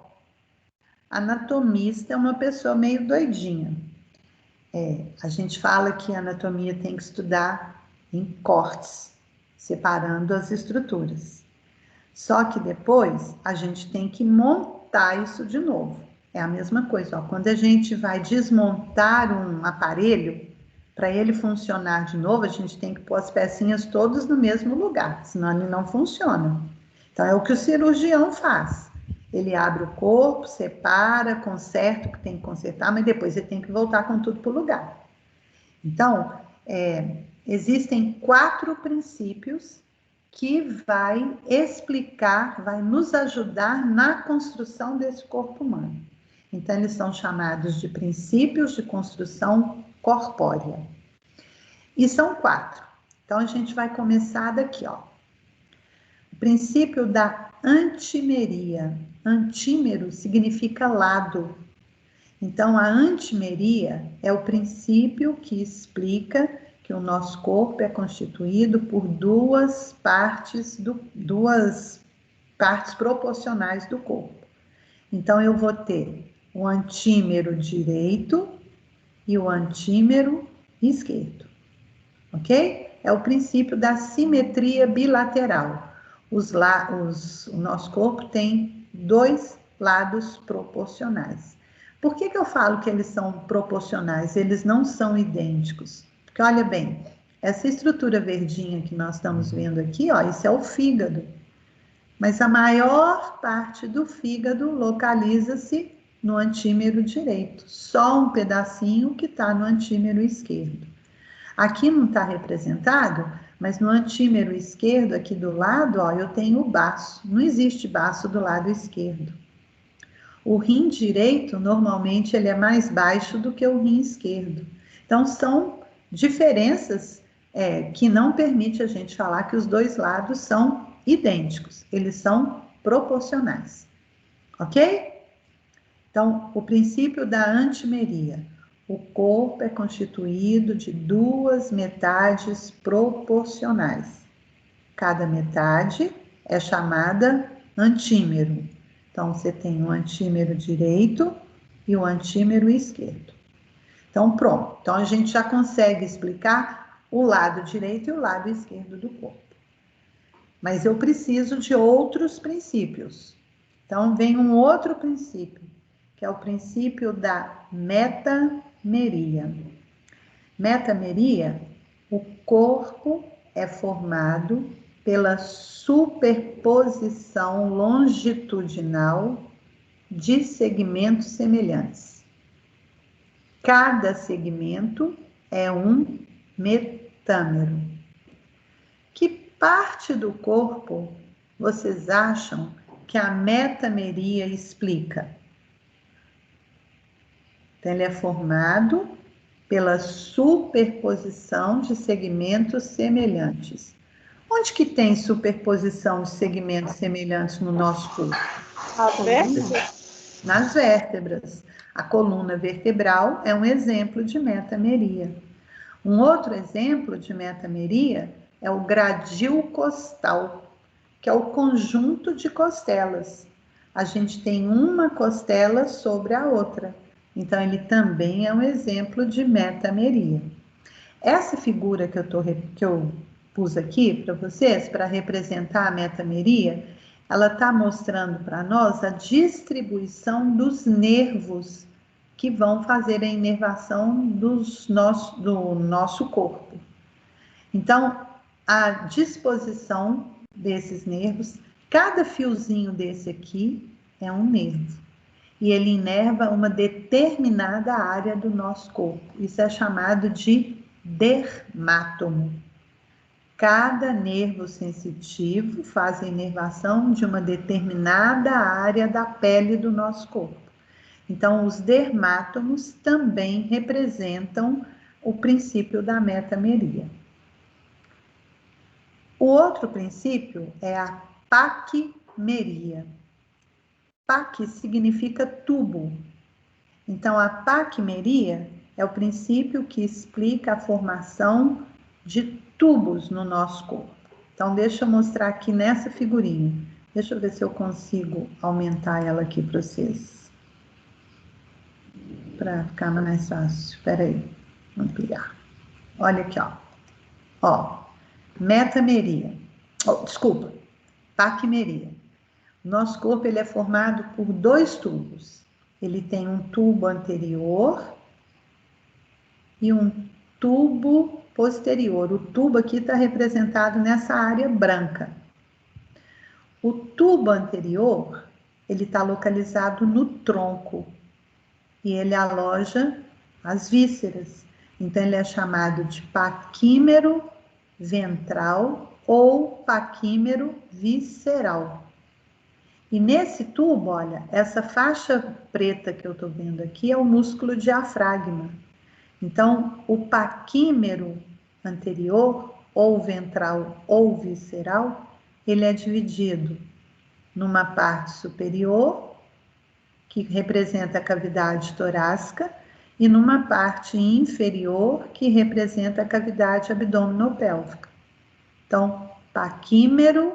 Anatomista é uma pessoa meio doidinha. A gente fala que a anatomia tem que estudar em cortes, separando as estruturas. Só que depois a gente tem que montar isso de novo. É a mesma coisa, ó. Quando a gente vai desmontar um aparelho, para ele funcionar de novo, a gente tem que pôr as pecinhas todas no mesmo lugar, senão ele não funciona. Então é o que o cirurgião faz. Ele abre o corpo, separa, conserta o que tem que consertar, mas depois ele tem que voltar com tudo para o lugar. Então, existem 4 princípios que vai explicar, vai nos ajudar na construção desse corpo humano. Então, eles são chamados de princípios de construção corpórea. E são 4. Então, a gente vai começar daqui, ó. O princípio da antimeria. Antímero significa lado. Então, a antimeria é o princípio que explica que o nosso corpo é constituído por duas partes proporcionais do corpo. Então, eu vou ter o antímero direito e o antímero esquerdo, ok? É o princípio da simetria bilateral. O nosso corpo tem 2 lados proporcionais. Por que eu falo que eles são proporcionais? Eles não são idênticos. Porque, olha bem, essa estrutura verdinha que nós estamos vendo aqui, ó, isso é o fígado. Mas a maior parte do fígado localiza-se no antímero direito. Só um pedacinho que está no antímero esquerdo. Aqui não está representado, mas no antímero esquerdo, aqui do lado, ó, eu tenho o baço. Não existe baço do lado esquerdo. O rim direito, normalmente, ele é mais baixo do que o rim esquerdo. Então, são diferenças que não permite a gente falar que os 2 lados são idênticos. Eles são proporcionais. Ok? Então, o princípio da antimeria. O corpo é constituído de 2 metades proporcionais. Cada metade é chamada antímero. Então, você tem o antímero direito e o antímero esquerdo. Então, pronto. Então, a gente já consegue explicar o lado direito e o lado esquerdo do corpo. Mas eu preciso de outros princípios. Então, vem um outro princípio, que é o princípio da metameria. Metameria, o corpo é formado pela superposição longitudinal de segmentos semelhantes. Cada segmento é um metâmero. Que parte do corpo vocês acham que a metameria explica? Então, ele é formado pela superposição de segmentos semelhantes. Onde que tem superposição de segmentos semelhantes no nosso corpo? As vértebras? Nas vértebras. A coluna vertebral é um exemplo de metameria. Um outro exemplo de metameria é o gradil costal, que é o conjunto de costelas. A gente tem uma costela sobre a outra. Então, ele também é um exemplo de metameria. Essa figura que eu pus aqui para vocês, para representar a metameria, ela está mostrando para nós a distribuição dos nervos que vão fazer a inervação do nosso corpo. Então, a disposição desses nervos, cada fiozinho desse aqui é um nervo. E ele inerva uma determinada área do nosso corpo. Isso é chamado de dermátomo. Cada nervo sensitivo faz a inervação de uma determinada área da pele do nosso corpo. Então, os dermátomos também representam o princípio da metameria. O outro princípio é a paquimeria. Paqui significa tubo. Então, a paquimeria é o princípio que explica a formação de tubos no nosso corpo. Então, deixa eu mostrar aqui nessa figurinha. Deixa eu ver se eu consigo aumentar ela aqui para vocês. Para ficar mais fácil. Espera aí. Ampliar. Olha aqui, ó. Ó, metameria. Oh, desculpa, paquimeria. Nosso corpo ele é formado por 2 tubos. Ele tem um tubo anterior e um tubo posterior. O tubo aqui está representado nessa área branca. O tubo anterior, ele está localizado no tronco e ele aloja as vísceras. Então, ele é chamado de paquímero ventral ou paquímero visceral. E nesse tubo, olha, essa faixa preta que eu estou vendo aqui é o músculo diafragma. Então, o paquímero anterior, ou ventral ou visceral, ele é dividido numa parte superior, que representa a cavidade torácica, e numa parte inferior, que representa a cavidade abdominopélvica. Então, paquímero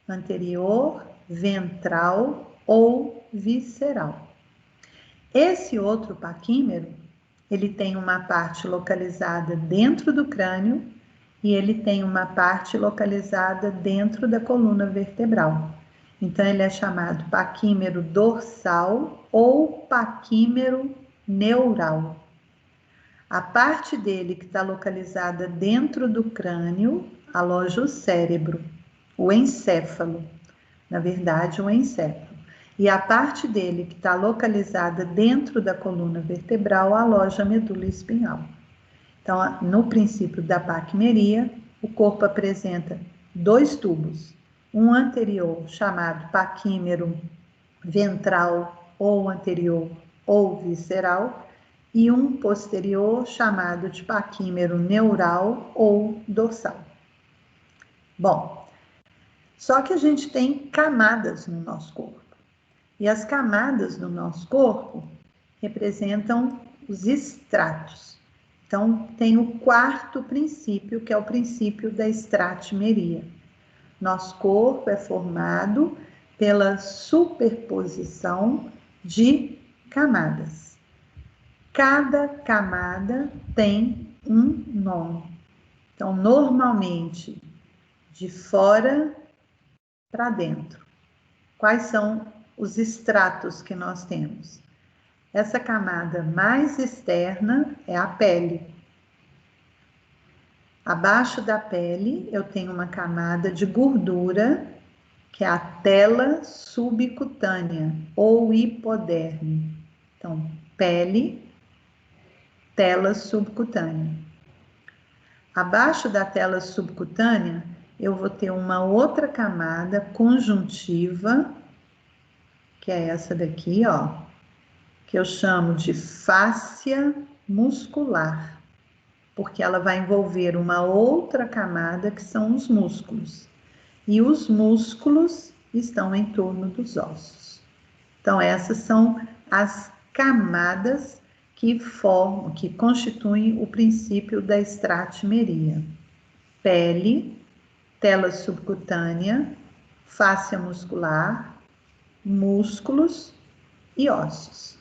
anterior, ventral ou visceral. Esse outro paquímero, ele tem uma parte localizada dentro do crânio e ele tem uma parte localizada dentro da coluna vertebral. Então, ele é chamado paquímero dorsal ou paquímero neural. A parte dele que está localizada dentro do crânio aloja o cérebro, o encéfalo. Na verdade, o encéfalo. E a parte dele que está localizada dentro da coluna vertebral aloja a medula espinhal. Então, no princípio da paquimeria, o corpo apresenta 2 tubos. Um anterior, chamado paquímero ventral ou anterior ou visceral, e um posterior, chamado de paquímero neural ou dorsal. Bom, só que a gente tem camadas no nosso corpo. E as camadas do nosso corpo representam os estratos. Então, tem o 4º princípio, que é o princípio da estratimeria. Nosso corpo é formado pela superposição de camadas. Cada camada tem um nome. Então, normalmente, de fora para dentro. Quais são os estratos que nós temos? Essa camada mais externa é a pele. Abaixo da pele, eu tenho uma camada de gordura, que é a tela subcutânea ou hipoderme. Então, pele, tela subcutânea. Abaixo da tela subcutânea, eu vou ter uma outra camada conjuntiva, que é essa daqui, ó, que eu chamo de fáscia muscular, porque ela vai envolver uma outra camada que são os músculos. E os músculos estão em torno dos ossos. Então, essas são as camadas que formam, que constituem o princípio da estratimeria. Pele, tela subcutânea, fáscia muscular, músculos e ossos,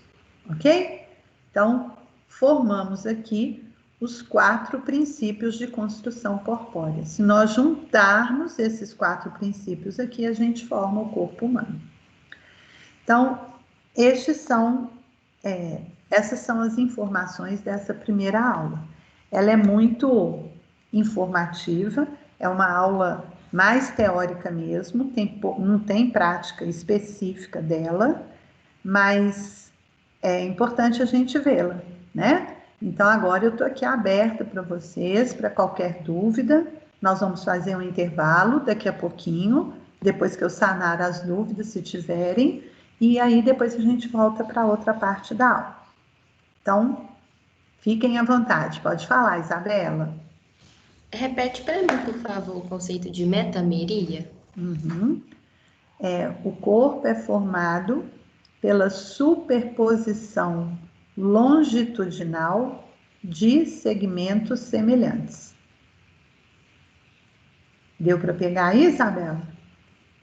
ok? Então, formamos aqui os 4 princípios de construção corpórea. Se nós juntarmos esses 4 princípios aqui, a gente forma o corpo humano. Então, essas são as informações dessa primeira aula. Ela é muito informativa, é uma aula mais teórica mesmo, não tem prática específica dela, mas é importante a gente vê-la, né? Então, agora eu estou aqui aberta para vocês, para qualquer dúvida. Nós vamos fazer um intervalo daqui a pouquinho, depois que eu sanar as dúvidas, se tiverem, e aí depois a gente volta para outra parte da aula. Então, fiquem à vontade. Pode falar, Isabela. Repete para mim, por favor, o conceito de metameria. O corpo é formado pela superposição longitudinal de segmentos semelhantes. Deu para pegar aí, Isabela?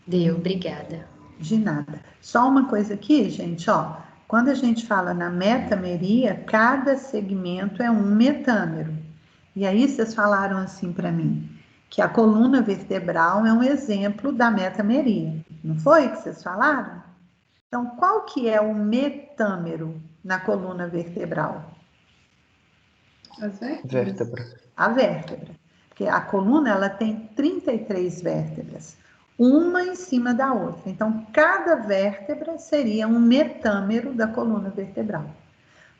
Deu, obrigada. De nada. Só uma coisa aqui, gente, ó. Quando a gente fala na metameria, cada segmento é um metâmero. E aí vocês falaram assim para mim, que a coluna vertebral é um exemplo da metameria. Não foi que vocês falaram? Então, qual que é o metâmero na coluna vertebral? Vértebra. A vértebra. Porque a coluna, ela tem 33 vértebras, uma em cima da outra. Então, cada vértebra seria um metâmero da coluna vertebral.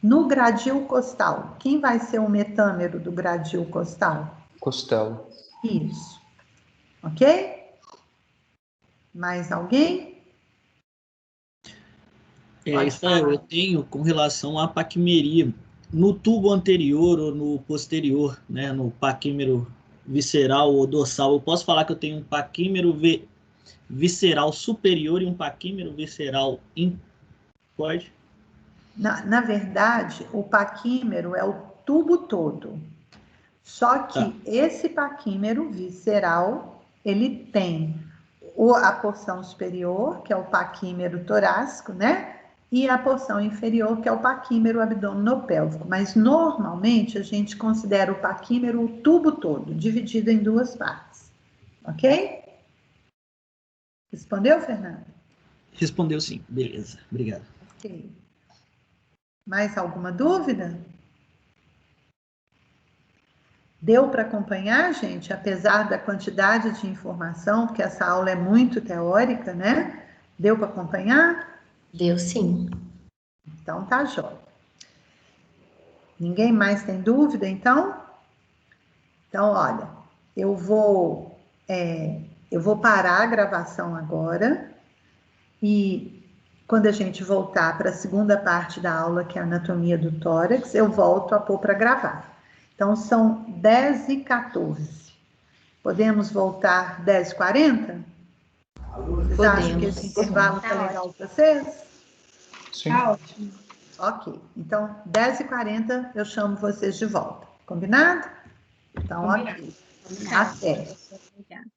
No gradil costal, quem vai ser o metâmero do gradil costal? Costela. Isso. Ok? Mais alguém? Israel, eu tenho com relação à paquimeria. No tubo anterior ou no posterior, né, no paquímero visceral ou dorsal, eu posso falar que eu tenho um paquímero visceral superior e um paquímero visceral pode? Na verdade, o paquímero é o tubo todo. Só que esse paquímero visceral, ele tem a porção superior, que é o paquímero torácico, né? E a porção inferior, que é o paquímero abdominopélvico. Mas, normalmente, a gente considera o paquímero o tubo todo, dividido em duas partes. Ok? Respondeu, Fernando? Respondeu sim. Beleza. Obrigado. Ok. Mais alguma dúvida? Deu para acompanhar, gente? Apesar da quantidade de informação, porque essa aula é muito teórica, né? Deu para acompanhar? Deu sim. Então tá jóia. Ninguém mais tem dúvida, então? Então, olha, eu vou parar a gravação agora e quando a gente voltar para a segunda parte da aula, que é a anatomia do tórax, eu volto a pôr para gravar. Então, são 10h14. Podemos voltar 10h40? Vocês acham que esse intervalo está legal para vocês? Sim. Tá ótimo. Ok. Então, 10h40 eu chamo vocês de volta. Combinado? Então, Combinado. ok. Combinado. Até. Obrigada.